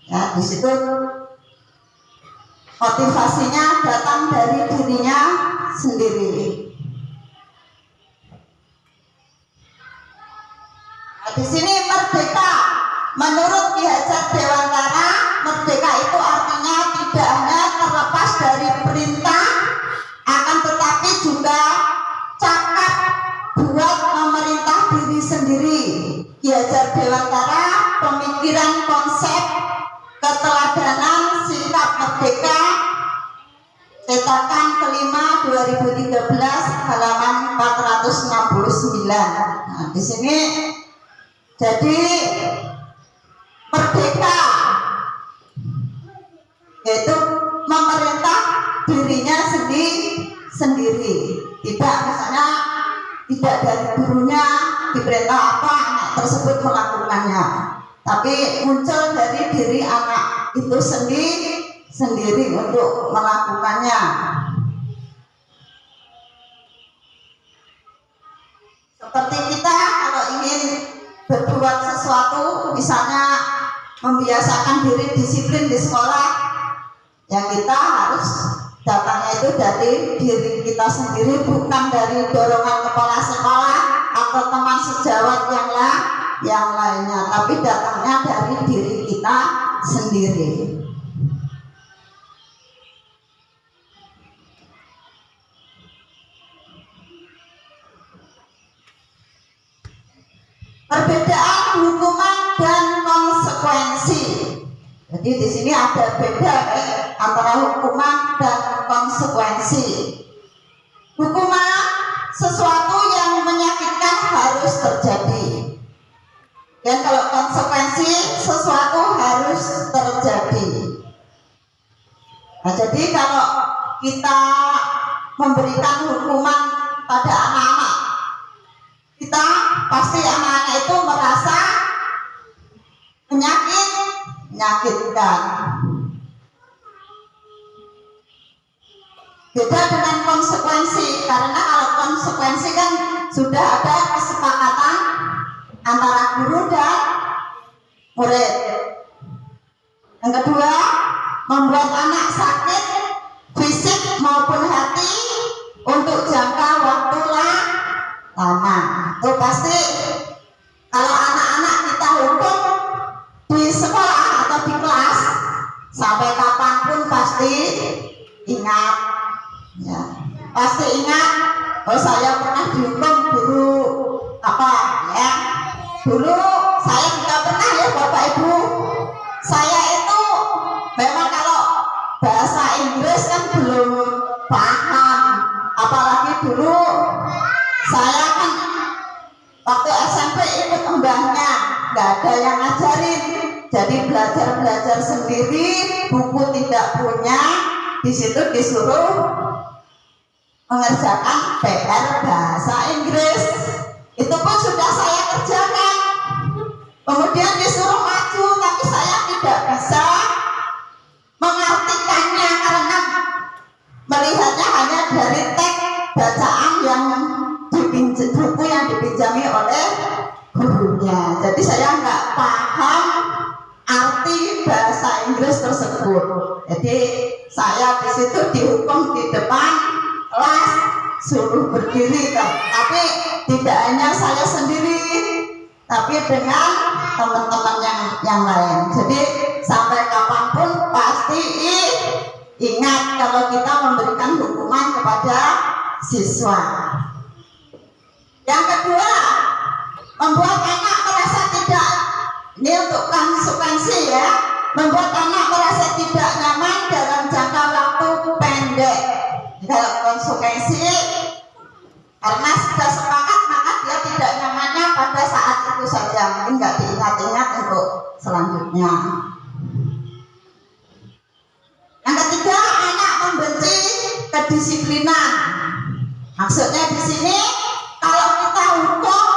Ya, di situ motivasinya datang dari dirinya sendiri. Nah, di sini merdeka menurut Ki Hajar Dewantara, merdeka itu artinya tidak hanya terlepas dari perintah, akan tetapi juga cakap buat memerintah diri sendiri. Ki Hajar Dewantara, pemikiran konsep keteladanan sikap merdeka, cetakan kelima 2013 halaman 469. Nah, di sini jadi merdeka yaitu memerintah dirinya sendiri. Tidak misalnya tidak dari gurunya diperintah apa anak tersebut melakukannya, tapi muncul dari diri anak itu sendiri untuk melakukannya. Seperti kita kalau ingin berbuat sesuatu, misalnya membiasakan diri disiplin di sekolah, yang kita harus datangnya itu dari diri kita sendiri, bukan dari dorongan kepala sekolah atau teman sejawat yang lainnya, tapi datangnya dari diri kita sendiri. Perbedaan hukuman dan konsekuensi. Jadi di sini ada beda antara hukuman dan konsekuensi. Hukuman sesuatu yang menyakitkan harus terjadi. Dan kalau konsekuensi sesuatu harus terjadi. Nah, jadi kalau kita memberikan hukuman pada anak-anak, kita pasti anak-anak itu merasa menyakitkan. Beda dengan konsekuensi, karena kalau konsekuensi kan sudah ada kesepakatan antara guru dan murid. Yang kedua, membuat anak sakit fisik maupun hati untuk jangka waktu lama. Itu pasti kalau anak-anak kita hukum di sekolah atau di kelas, sampai kapanpun pasti ingat, ya, pasti ingat. Oh, saya pernah dihukum guru apa ya? Dulu saya juga pernah ya Bapak Ibu. Saya itu memang kalau bahasa Inggris kan belum paham, apalagi dulu saya kan waktu SMP ikut mbahnya, nggak ada yang ngajarin, jadi belajar sendiri, buku tidak punya, di situ disuruh mengerjakan PR bahasa Inggris. Itu pun sudah saya kerjakan. Kemudian disuruh maju, tapi saya tidak bisa tersebut. Jadi saya di situ dihukum di depan kelas, suruh berdiri, tapi tidak hanya saya sendiri, tapi dengan teman-teman yang lain. Jadi sampai kapanpun pasti ingat kalau kita memberikan hukuman kepada siswa. Yang kedua, membuat anak merasa tidak, ini untuk konsekuensi ya, membuat anak merasa tidak nyaman dalam jangka waktu pendek. Kalau konsekuensi, karena sudah sepakat maka dia tidak nyamannya pada saat itu saja, mungkin nggak diingat-ingat untuk selanjutnya. Yang ketiga, anak membenci kedisiplinan. Maksudnya di sini kalau kita hukum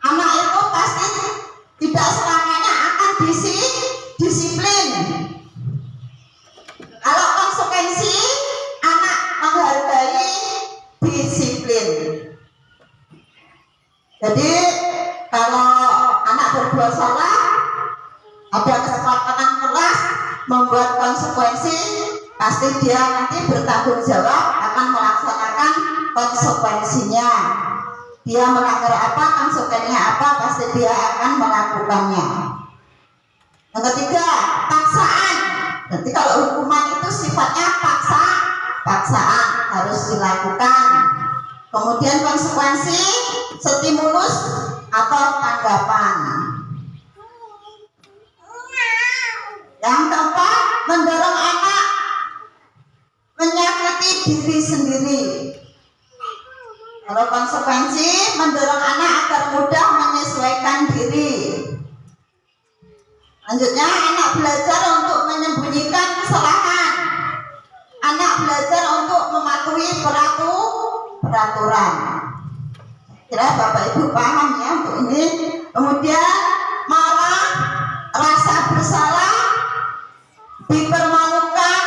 anak itu pasti tidak selamanya akan disiplin. Kalau konsekuensi, anak menghargai disiplin. Jadi kalau anak berbuat salah, ada kesepakatan kelas membuat konsekuensi, pasti dia nanti bertanggung jawab akan melaksanakan konsekuensinya. Dia melanggar apa, konsekuensinya apa, pasti dia akan melakukannya. Yang ketiga, paksaan. Nanti kalau hukuman itu sifatnya paksaan harus dilakukan. Kemudian konsekuensi, stimulus atau tanggapan. Yang keempat, mendorong anak menyakiti diri sendiri. Kalau konsekuensi, mendorong anak agar mudah menyesuaikan diri. Selanjutnya, anak belajar untuk menyembunyikan kesalahan. Anak belajar untuk mematuhi peraturan. Kira Bapak Ibu paham ya untuk ini. Kemudian marah, rasa bersalah, dipermalukan,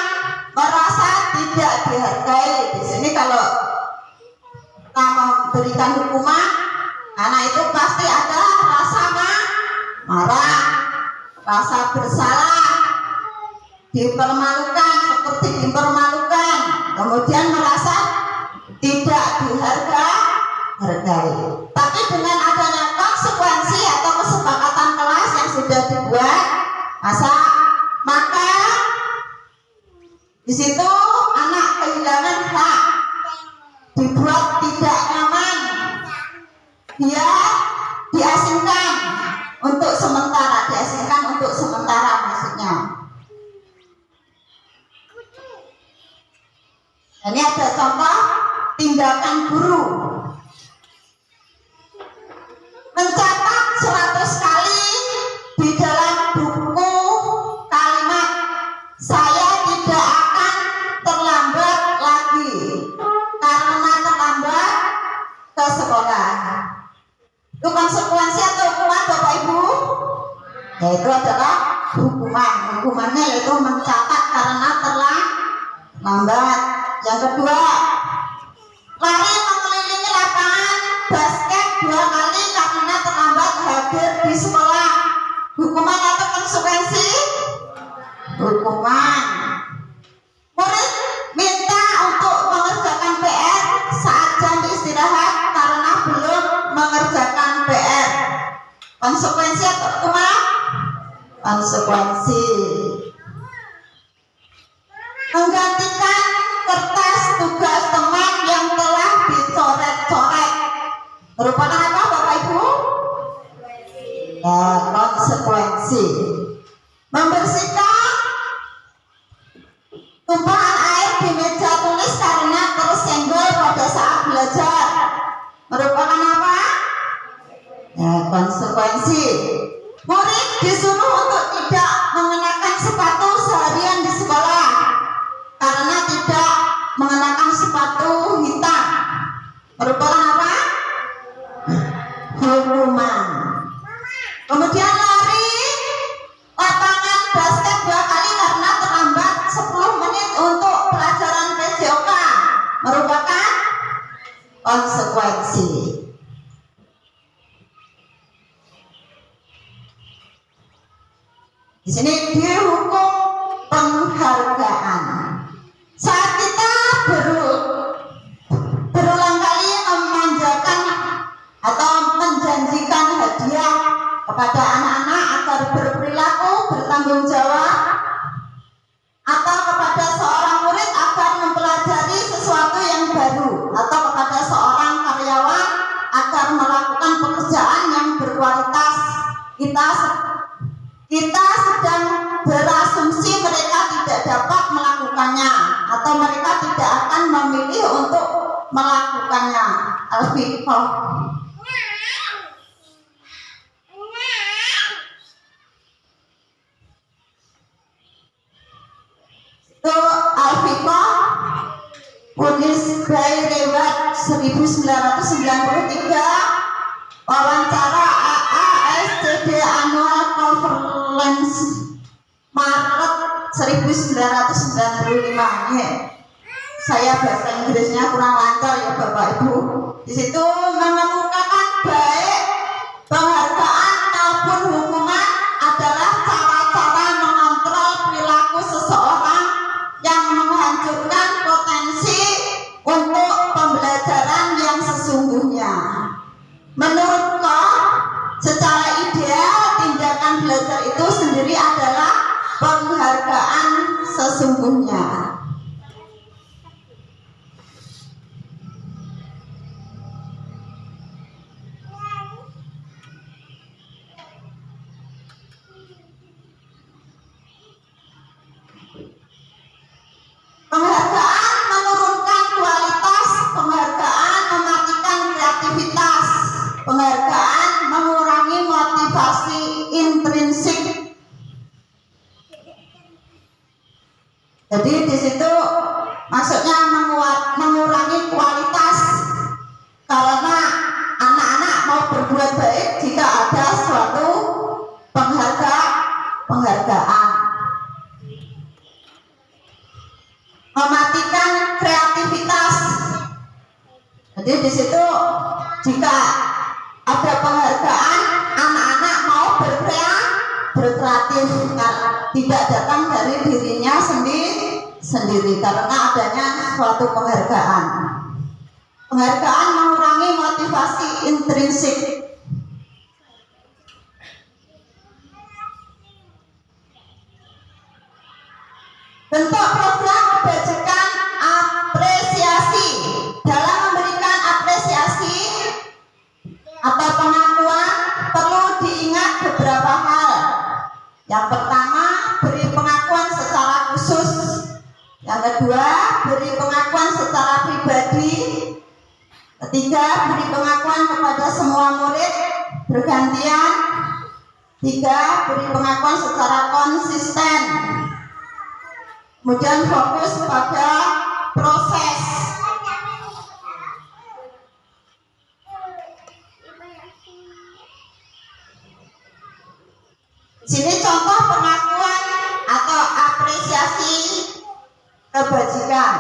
merasa tidak dihargai. Di sini kalau kita memberikan hukuman, anak itu pasti ada rasa marah, rasa bersalah, dipermalukan, seperti dipermalukan, kemudian merasa tidak dihargai. Tapi dengan adanya konsekuensi atau kesepakatan kelas yang sudah dibuat, maka di situ anak kehilangan hak, dibuat tidak nyaman, dia diasingkan untuk sementara, maksudnya. Ini ada contoh tindakan guru. Mencatat 100 kali di dalam buku kalimat saya tidak akan terlambat lagi karena terlambat ke sekolah. Itu konsekuensi atau hukuman Bapak Ibu? Yaitu adalah hukuman. Hukumannya yaitu mencatat karena terlambat. Yang kedua, lari mengelilingi lapangan basket 2 kali karena terlambat hadir di sekolah. Hukuman atau konsekuensi? Hukuman. Murid minta untuk mengerjakan PR saat jam istirahat karena belum mengerjakan PR. Konsekuensi atau hukuman? Konsekuensi. Menggantikan kertas tugas teman yang telah dicoret-coret merupakan apa Bapak Ibu? Konsekuensi. Membersihkan tumpahan air di meja tulis karena tersenggol pada saat belajar merupakan apa? Konsekuensi. Murid disuruh untuk tidak mengenakan sepatu seharian di sekolah karena tidak mengenakan sepatu hitam merupakan apa? Hukuman. Kemudian lari lapangan basket 2 kali karena terlambat 10 menit untuk pelajaran PJOK merupakan konsekuensi. Di sini dihukum penghargaan. Saat kita berulang kali memanjakan atau menjanjikan hadiah kepada anak-anak agar berperilaku bertanggung jawab, atau kepada seorang murid agar mempelajari sesuatu yang baru, atau kepada seorang karyawan agar melakukan pekerjaan yang berkualitas, kita sedang berasumsi mereka tidak dapat melakukannya atau mereka tidak akan memilih untuk melakukannya. Al-Fiqh. Itu Al-Fiqh Punis by Reward 1993, wawancara AASCD Annual Conference Maret 1995. Ini saya bahasa Inggrisnya kurang lancar ya Bapak Ibu. Di situ mengemukakan baik penghargaan maupun hukuman adalah cara-cara mengontrol perilaku seseorang yang menghancurkan potensi untuk pembelajaran yang sesungguhnya. Menurut Koch, secara ideal tindakan belajar itu sendiri adalah penghargaan sesungguhnya. Penghargaan menurunkan kualitas, penghargaan mematikan kreativitas, penghargaan mengurangi motivasi intrinsik. Jadi di situ maksudnya mengurangi kualitas, karena anak-anak mau berbuat baik jika ada suatu penghargaan. Mematikan kreativitas. Jadi di situ jika ada penghargaan, anak-anak mau berkreatif, tidak datang dari dirinya sendiri karena adanya suatu penghargaan. Penghargaan mengurangi motivasi intrinsik. Bentuk program kebajikan apresiasi. Dalam memberikan apresiasi atau pengakuan perlu diingat beberapa hal. Yang pertama, beri pengakuan secara khusus. Yang kedua, beri pengakuan secara pribadi. Ketiga, beri pengakuan kepada semua murid bergantian. Tiga, beri pengakuan secara konsisten. Kemudian fokus pada proses. Sini contoh pengakuan atau apresiasi kebajikan.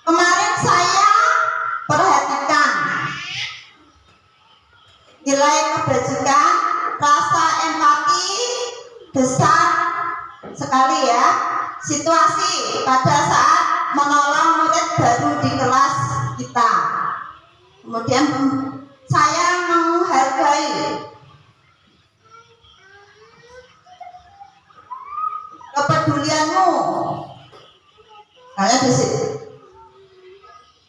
Kemarin saya perhatikan nilai kebajikan, rasa empati besar sekali ya. Situasi pada saat menolong murid baru di kelas kita. Kemudian saya menghargai kepedulianmu. Kayak di situ.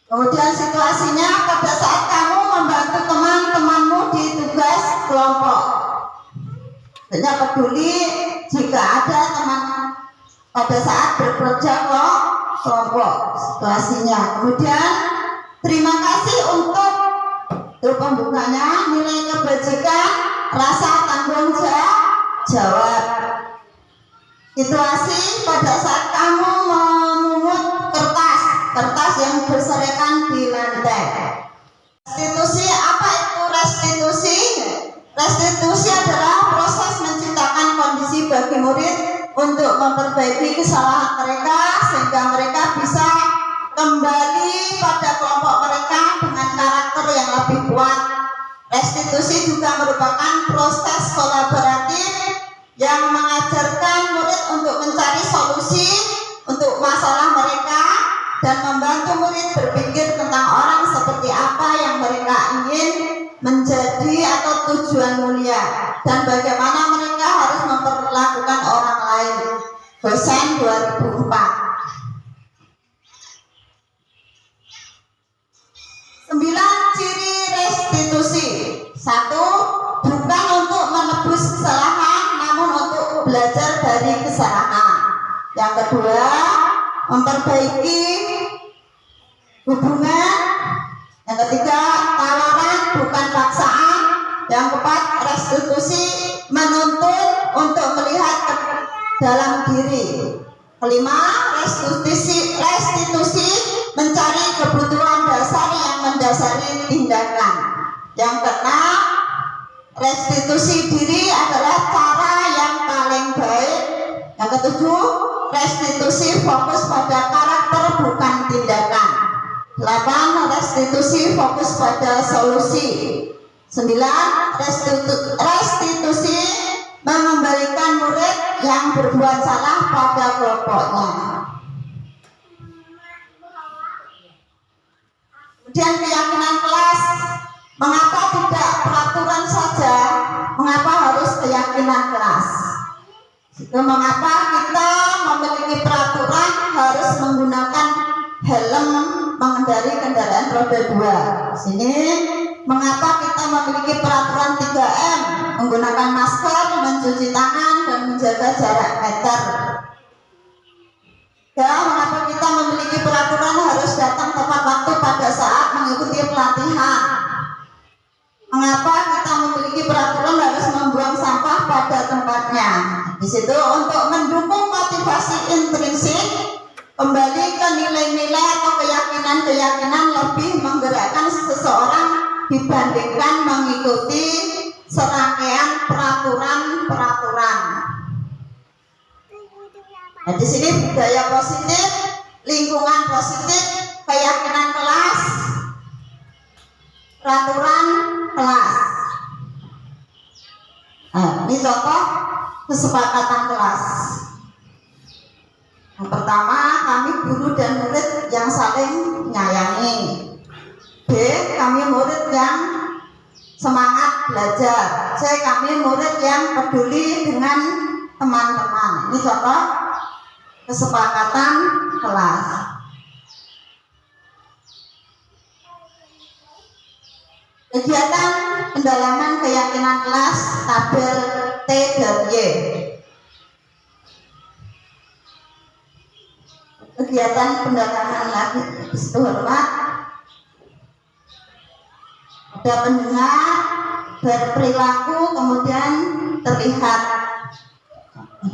Kemudian situasinya pada saat kamu membantu teman-temanmu di tugas kelompok. Hanya peduli jika ada teman pada saat bekerja kelompok situasinya. Kemudian terima kasih untuk pembukanya, nilai kebajikan, rasa tanggung jawab. Situasi pada saat kamu memungut kertas yang berserakan di lantai. Restitusi, apa itu restitusi? Restitusi adalah proses menciptakan kondisi bagi murid untuk memperbaiki kesalahan mereka sehingga mereka bisa kembali pada kelompok mereka dengan karakter yang lebih kuat. Restitusi juga merupakan proses kolaboratif yang mengajarkan murid untuk mencari solusi untuk masalah mereka dan membantu murid berpikir tentang orang seperti apa yang mereka ingin menjadi atau tujuan mulia dan bagaimana mereka harus memperlakukan orang lain. Gosen 2004. 9 ciri restitusi. 1. Bukan untuk menebus kesalahan, namun untuk belajar dari kesalahan. Yang kedua, memperbaiki hubungan. Yang ketiga, tawaran bukan paksaan. Yang keempat, restitusi menuntut untuk melihat ke dalam diri. Kelima, restitusi mencari kebutuhan dasar yang mendasari tindakan. Yang keenam, restitusi diri adalah cara yang paling baik. Yang ketujuh, restitusi fokus pada karakter bukan tindakan. 8. Restitusi fokus pada solusi. 9. Restitusi mengembalikan murid yang berbuat salah pada kelompoknya. Kemudian keyakinan kelas. Mengapa tidak peraturan saja? Mengapa harus keyakinan kelas? Itu mengapa kita memiliki peraturan harus menggunakan helm mengendari kendaraan roda 2. Sini mengapa kita memiliki peraturan 3M, menggunakan masker, mencuci tangan dan menjaga jarak meter. Ya, mengapa kita memiliki peraturan harus datang tepat waktu pada saat mengikuti pelatihan. Mengapa kita memiliki peraturan harus membuang sampah pada tempatnya. Di situ untuk mendukung motivasi intrinsik, kembali ke nilai-nilai atau keyakinan-keyakinan lebih menggerakkan seseorang dibandingkan mengikuti serangkaian peraturan-peraturan. Nah, di sini budaya positif, lingkungan positif, keyakinan kelas, peraturan kelas. Nah, ini contoh kesepakatan kelas. Yang pertama, kami guru dan murid yang saling menyayangi. B. Kami murid yang semangat belajar. C. Kami murid yang peduli dengan teman-teman. Ini contoh kesepakatan kelas. Kegiatan pendalaman keyakinan kelas tabel T dan Y. Kegiatan pendalaman lagi di situ hormat. Ada pendengar, berperilaku, kemudian terlihat.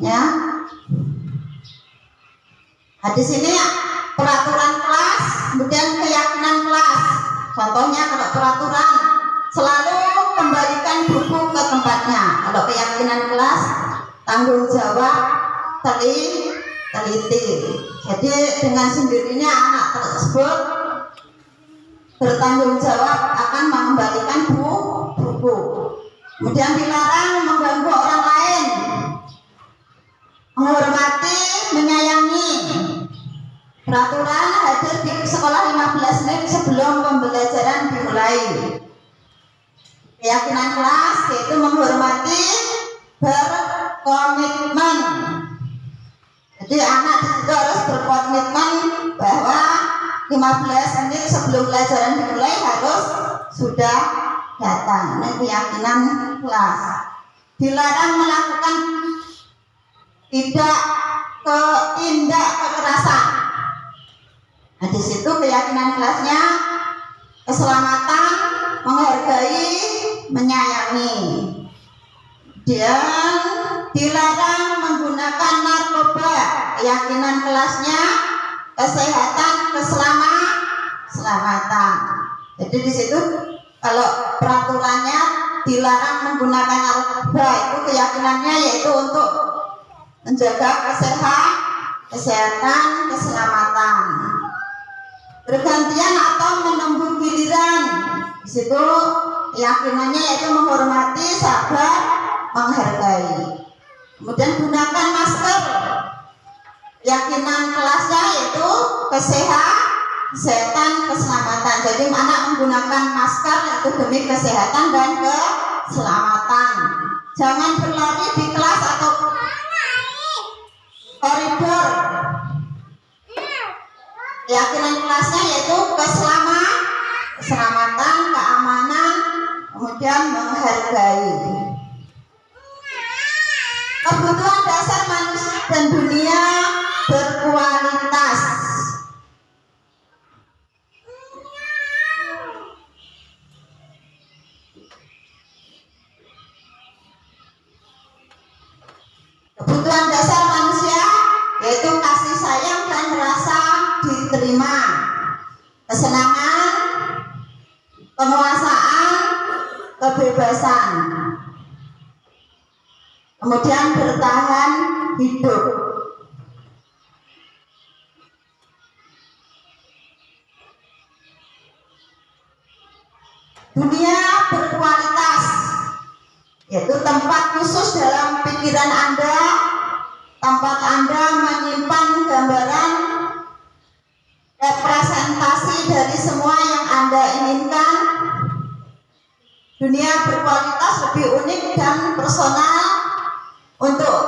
Ya. Nah, di sini peraturan kelas, kemudian keyakinan kelas. Contohnya kalau peraturan selalu kembalikan buku ke tempatnya. Kalau keyakinan kelas, tanggung jawab, teliti. Jadi dengan sendirinya anak tersebut bertanggung jawab akan mengembalikan buku. Kemudian dilarang mengganggu orang lain, menghormati, menyayangi. Peraturan hadir di sekolah 15 menit sebelum pembelajaran dimulai. Keyakinan kelas yaitu menghormati, berkomitmen. Jadi anak di situ harus berkomitmen bahwa 15 menit sebelum pelajaran dimulai harus sudah datang. Ini keyakinan kelas. Dilarang melakukan tindak kekerasan. Nah, di situ keyakinan kelasnya keselamatan, menghargai, menyayangi. Dan dilarang menggunakan narkoba. Keyakinan kelasnya kesehatan, keselamatan. Jadi di situ kalau peraturannya dilarang menggunakan narkoba, itu keyakinannya yaitu untuk menjaga kesehatan, keselamatan. Bergantian atau menunggu giliran. Di situ keyakinannya yaitu menghormati, sabar, menghargai. Kemudian gunakan masker. Keyakinan kelasnya yaitu kesehatan, keselamatan. Jadi anak menggunakan masker itu demi kesehatan dan keselamatan. Jangan berlari di kelas atau koridor. Keyakinan kelasnya yaitu keselamatan, keamanan, kemudian menghargai. Kebutuhan dasar manusia dan dunia berkualitas. Kebutuhan dasar manusia yaitu kasih sayang dan rasa diterima, kesenangan, penguasaan, kebebasan, kemudian bertahan hidup. Dunia berkualitas yaitu tempat khusus dalam pikiran Anda, tempat Anda menyimpan gambaran representasi dari semua yang Anda inginkan. Dunia berkualitas lebih unik dan personal. Untuk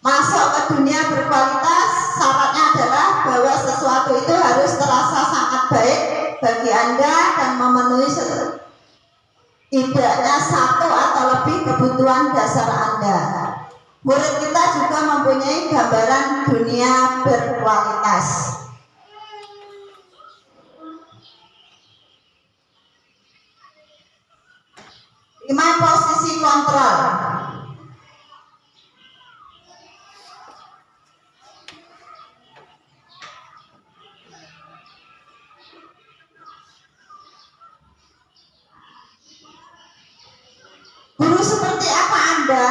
masuk ke dunia berkualitas, syaratnya adalah bahwa sesuatu itu harus terasa sangat baik bagi Anda dan memenuhi setidaknya satu atau lebih kebutuhan dasar Anda. Murid kita juga mempunyai gambaran dunia berkualitas. Lima posisi kontrol. Guru seperti apa Anda?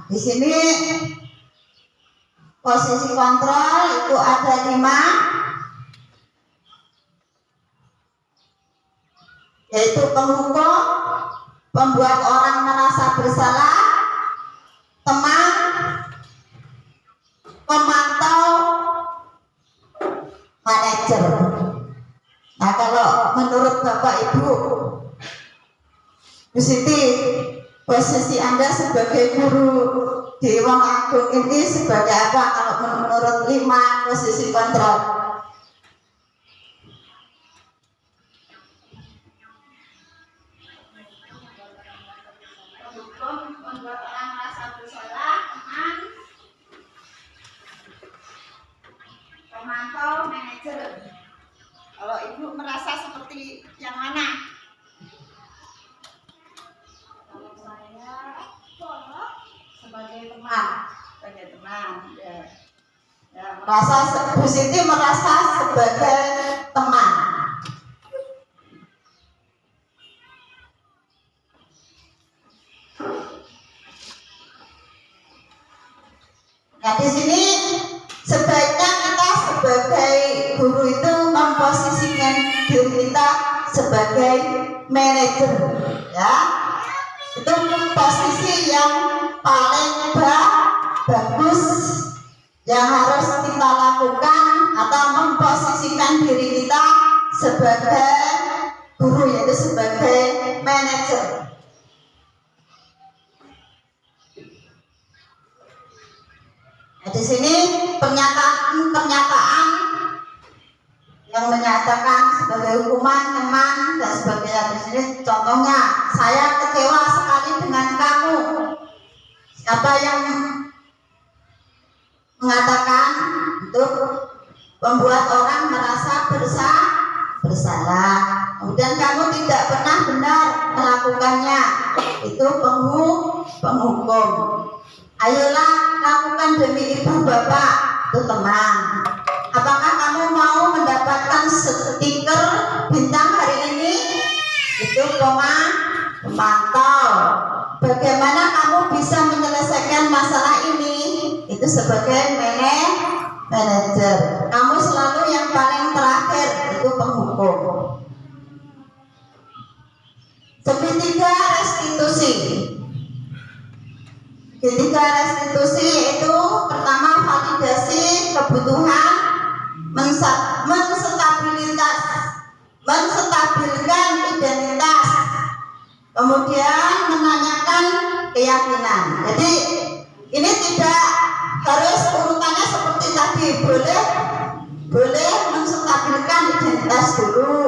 Di sini posisi kontrol itu ada 5, yaitu penghukum, pembuat orang merasa bersalah, teman, pemantau, manajer. Nah, kalau menurut Bapak Ibu Bu Siti, posisi Anda sebagai guru di Wong Agung ini sebagai apa kalau menurut 5 posisi kontrol? Membuat orang merasa bersalah, teman, pemantau, manajer. Kalau Ibu merasa seperti yang mana? Sebagai teman, ya, merasa Bu Siti merasa sebagai teman. Nah, di sini sebaiknya kita sebagai guru itu memposisikan diri kita sebagai manajer, ya. Itu posisi yang paling bagus yang harus kita lakukan atau memposisikan diri kita sebagai guru, yaitu sebagai manajer. Nah, di sini pernyataan yang menyatakan sebagai hukuman, teman dan sebagainya. Di sini contohnya, saya kecewa sekali dengan kamu. Siapa yang mengatakan itu membuat orang merasa bersalah. Kemudian kamu tidak pernah benar melakukannya. Itu penghukum. Ayolah lakukan demi ibu bapak. Itu teman. Apakah kamu mau mendapatkan stiker bintang hari ini? Itu pemantau. Bagaimana kamu bisa menyelesaikan masalah ini? Itu sebagai manajer. Kamu selalu yang paling terakhir. Itu penghukum. Ketiga, restitusi. Ketiga, restitusi itu pertama validasi kebutuhan, menstabilkan identitas, kemudian menanyakan keyakinan. Jadi ini tidak harus urutannya seperti tadi, boleh menstabilkan identitas dulu,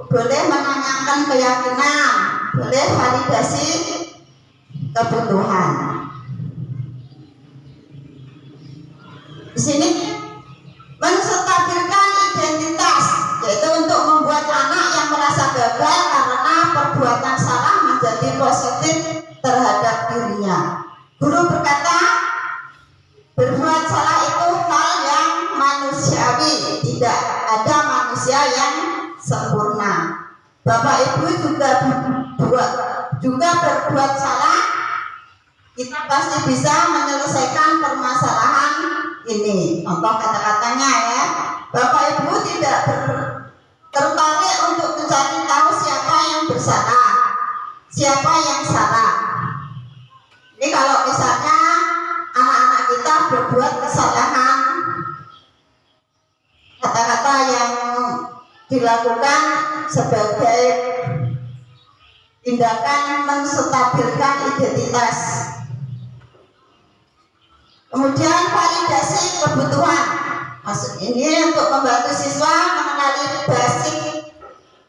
boleh menanyakan keyakinan, boleh validasi kebutuhan. Di sini menstabilkan identitas, yaitu untuk membuat anak yang merasa gagal karena perbuatan salah menjadi positif terhadap dirinya. Guru berkata, berbuat salah itu hal yang manusiawi, tidak ada manusia yang sempurna. Bapak Ibu juga berbuat salah, kita pasti bisa menyelesaikan permasalahan ini. Contoh kata-katanya ya, Bapak Ibu tidak tertarik untuk mencari tahu siapa yang bersalah, siapa yang salah. Ini kalau misalnya anak-anak kita berbuat kesalahan, kata-kata yang dilakukan sebagai tindakan menstabilkan identitas. Kemudian validasi kebutuhan. Maksud ini untuk membantu siswa mengenali basic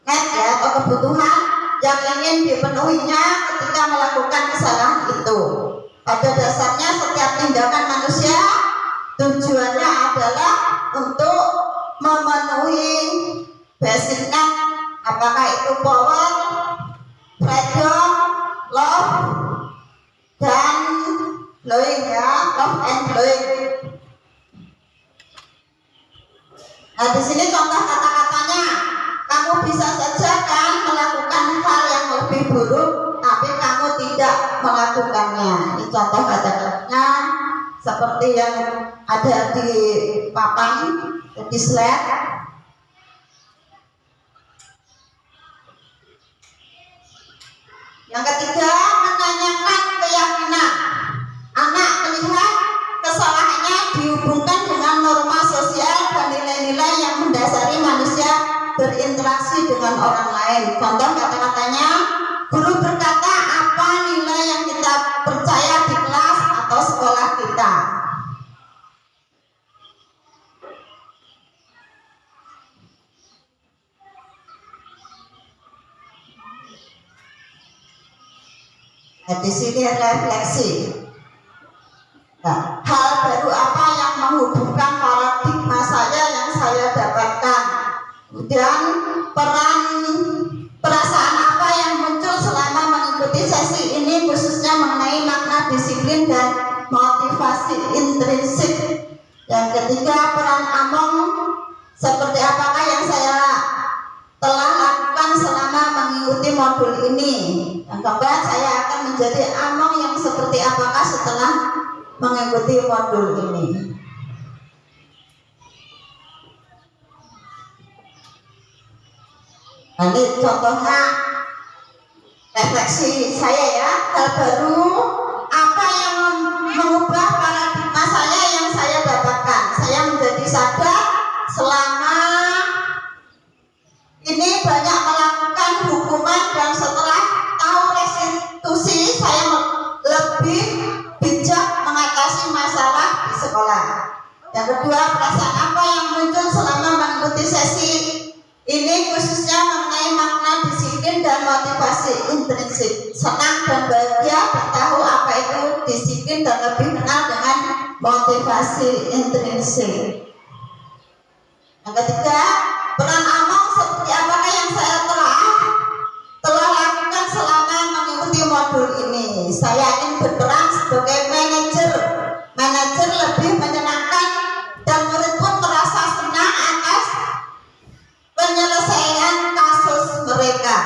need ya, atau kebutuhan yang ingin dipenuhinya ketika melakukan kesalahan itu. Pada dasarnya setiap tindakan manusia tujuannya adalah untuk memenuhi basic need, apakah itu power, freedom, love, dan blowing ya, love and blowing. Nah di sini contoh kata-katanya, kamu bisa saja kan melakukan hal yang lebih buruk, tapi kamu tidak melakukannya. Ini contoh kata-katanya seperti yang ada di papan, di slide. Yang ketiga, menanyakan keyakinan. Anak melihat kesalahannya dihubungkan dengan norma sosial dan nilai-nilai yang mendasari manusia berinteraksi dengan orang lain. Contoh kata-katanya, guru berkata, apa nilai yang kita percaya di kelas atau sekolah kita? Nah, di sini refleksi. Nah, hal baru apa yang menghubungkan paradigma saya yang saya dapatkan? Kemudian perasaan apa yang muncul selama mengikuti sesi ini, khususnya mengenai makna disiplin dan motivasi intrinsik. Yang ketiga, peran Among seperti apakah yang saya telah lakukan selama mengikuti modul ini. Yang keempat, saya akan menjadi Among yang seperti apakah setelah mengikuti modul ini. Nanti contohnya refleksi saya ya, hal baru apa yang mengubah paradigma saya yang saya dapatkan. Saya menjadi sadar selama ini banyak melakukan hukuman, dan setelah tahu restitusi saya lebih bijak mengatasi masalah di sekolah. Yang kedua, perasaan apa yang muncul selama mengikuti sesi ini, khususnya mengenai makna disiplin dan motivasi intrinsik. Senang dan bahagia tahu apa itu disiplin dan lebih kenal dengan motivasi intrinsik. Yang ketiga, peran Among seperti apakah yang saya telah lakukan selama mengikuti modul ini. Saya ingin berperan sebagai manajer lebih menyenangkan, dan murid pun merasa senang atas penyelesaian kasus mereka.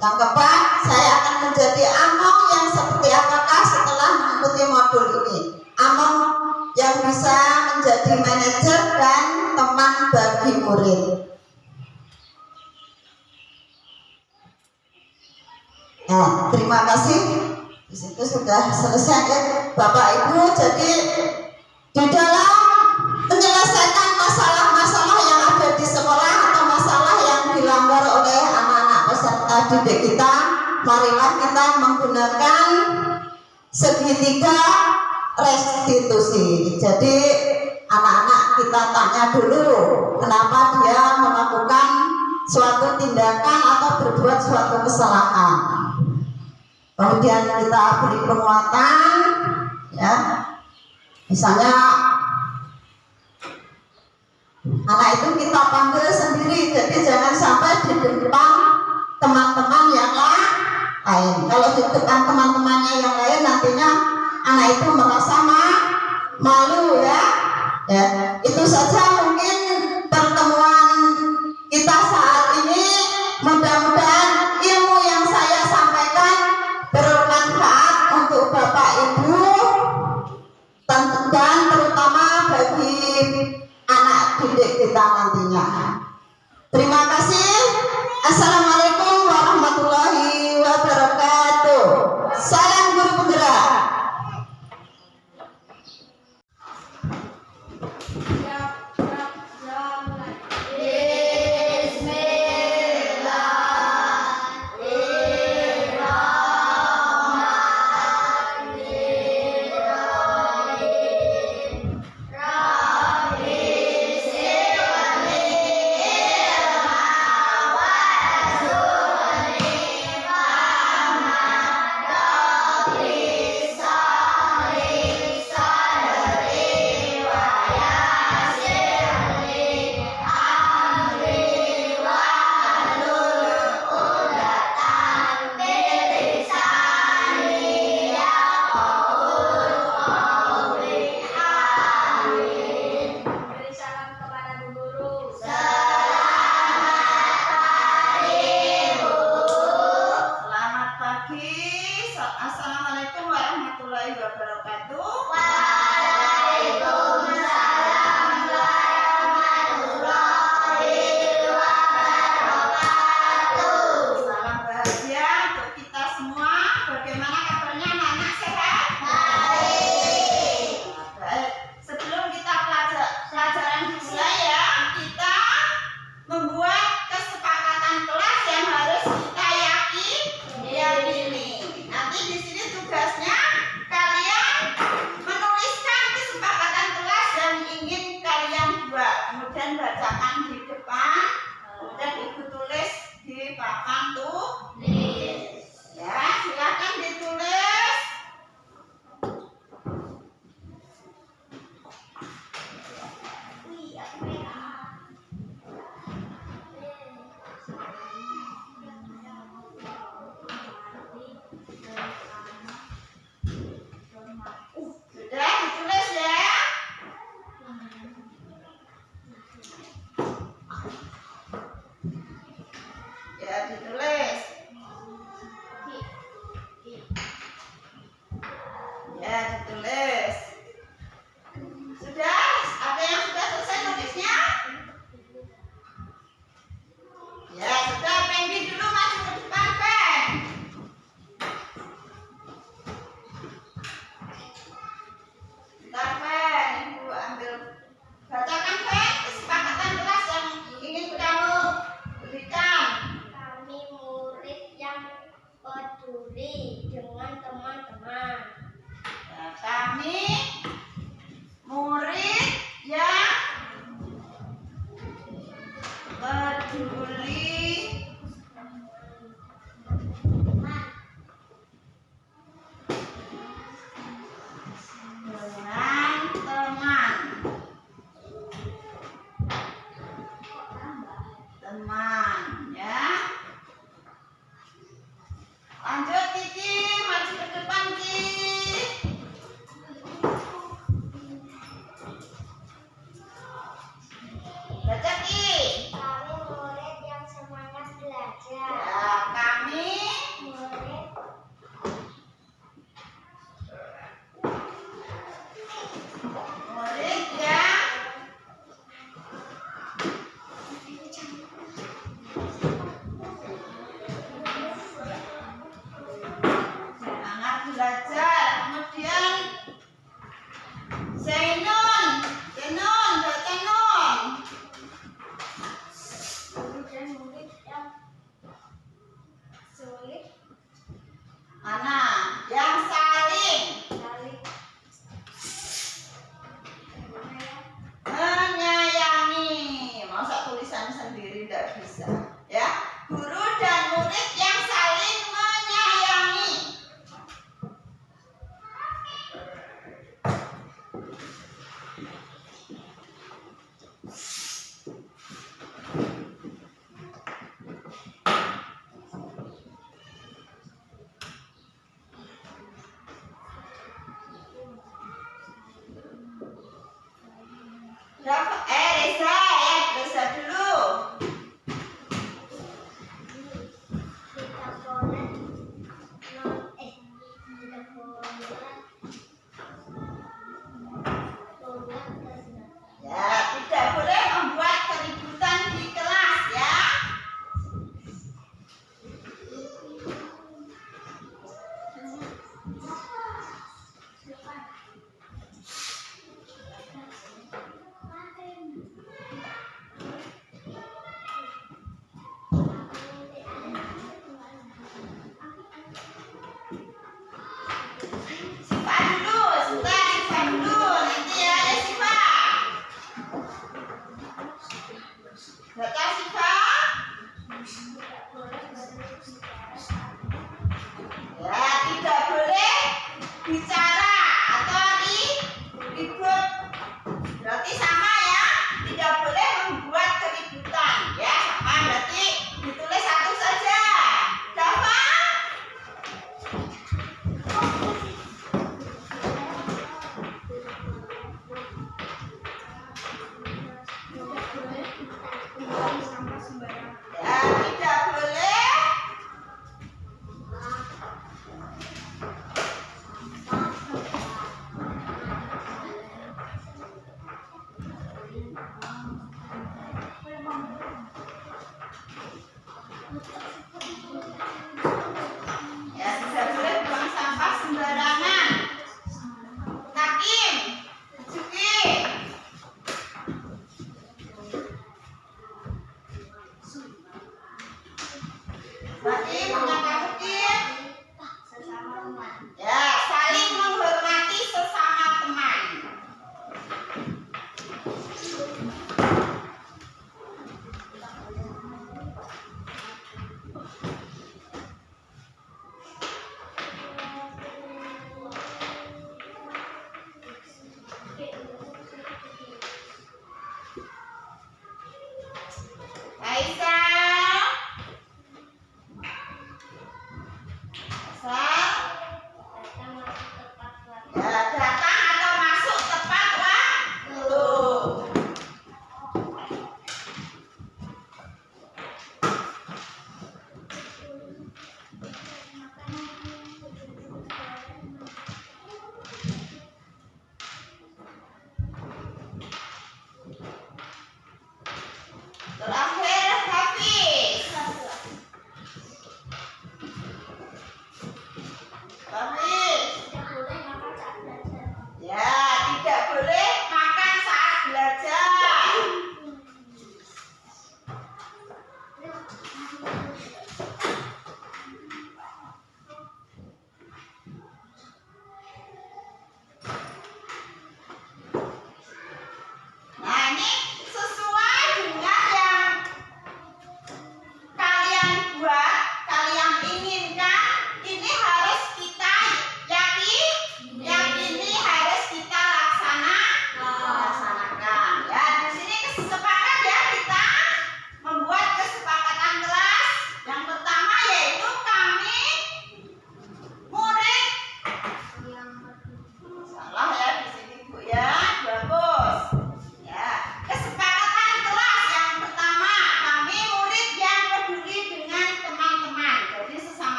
Yang keempat, saya akan menjadi Among yang seperti apakah setelah mengikuti modul ini. Among yang bisa menjadi manajer dan teman bagi murid. Nah, terima kasih. Di situ sudah selesai Bapak Ibu. Jadi di dalam menyelesaikan masalah-masalah yang ada di sekolah atau masalah yang dilanggar oleh anak-anak peserta didik kita, marilah kita menggunakan segitiga restitusi. Jadi anak-anak kita tanya dulu kenapa dia melakukan suatu tindakan atau berbuat suatu kesalahan. Kemudian kita beri penguatan, ya. Misalnya anak itu kita panggil sendiri, jadi jangan sampai di depan teman-teman yang lain. Kalau di depan teman-temannya yang lain, nantinya anak itu merasa malu, ya. Ya, itu saja mungkin pertemuan kita saat ini. Mudah-mudahan ilmu yang saya sampaikan bermanfaat untuk Bapak Ibu dan terutama bagi anak didik kita nantinya. Terima kasih. Assalamualaikum warahmatullahi wabarakatuh. Salam guru penggerak.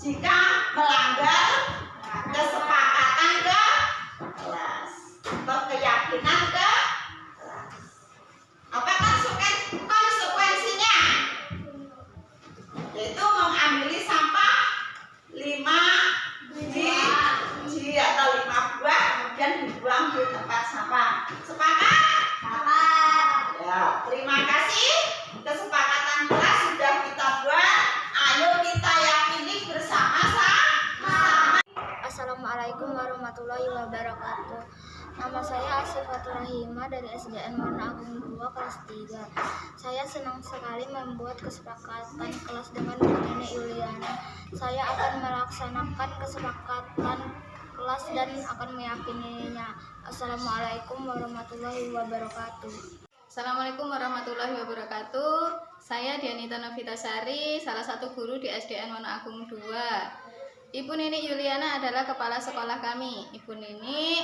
jika melanggar kesepakatan ke kelas atau keyakinan ke kelas. Apa konsekuensinya? Yaitu mengambil sampah 5 biji atau 5 buah, kemudian dibuang di tempat sampah. Sepakat? Ya, terima kasih. Kesepakatan kelas sudah kita buat. Ayo kita yakini bersama-sama. Assalamualaikum warahmatullahi wabarakatuh. Nama saya Asifatul Rahimah dari SDN Warna Agung 2 kelas 3. Saya senang sekali membuat kesepakatan kelas dengan Bu Nenek Yuliana. Saya akan melaksanakan kesepakatan kelas dan akan meyakininya. Assalamualaikum warahmatullahi wabarakatuh. Assalamualaikum warahmatullahi wabarakatuh. Saya Dianita Novitasari, salah satu guru di SDN Warna Agung 2. Ibu Nini Yuliana adalah kepala sekolah kami. Ibu Nini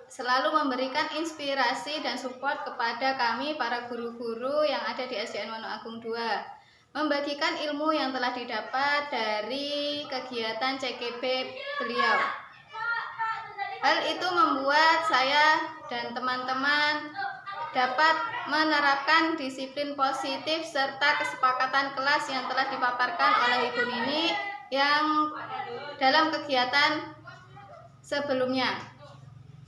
selalu memberikan inspirasi dan support kepada kami para guru-guru yang ada di SDN Warna Agung 2. Membagikan ilmu yang telah didapat dari kegiatan CKB beliau. Hal itu membuat saya dan teman-teman dapat menerapkan disiplin positif serta kesepakatan kelas yang telah dipaparkan oleh Ibu Nini yang dalam kegiatan sebelumnya.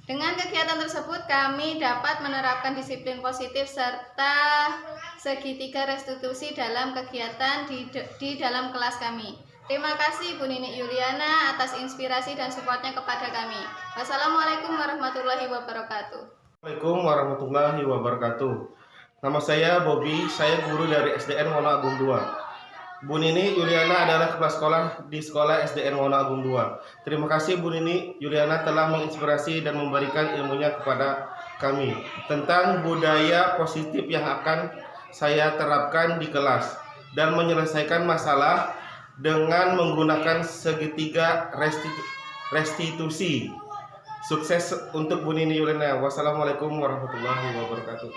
Dengan kegiatan tersebut kami dapat menerapkan disiplin positif serta segitiga restitusi dalam kegiatan di dalam kelas kami. Terima kasih Bu Nini Yuliana atas inspirasi dan supportnya kepada kami. Wassalamualaikum warahmatullahi wabarakatuh. Assalamualaikum warahmatullahi wabarakatuh. Nama saya Bobby, saya guru dari SDN Warna Agung 2. Bu Nini Yuliana adalah kepala sekolah di sekolah SDN Warna Agung 2. Terima kasih Bu Nini Yuliana telah menginspirasi dan memberikan ilmunya kepada kami tentang budaya positif yang akan saya terapkan di kelas dan menyelesaikan masalah dengan menggunakan segitiga restitusi. Sukses untuk Bu Nini Yuliana. Wassalamualaikum warahmatullahi wabarakatuh.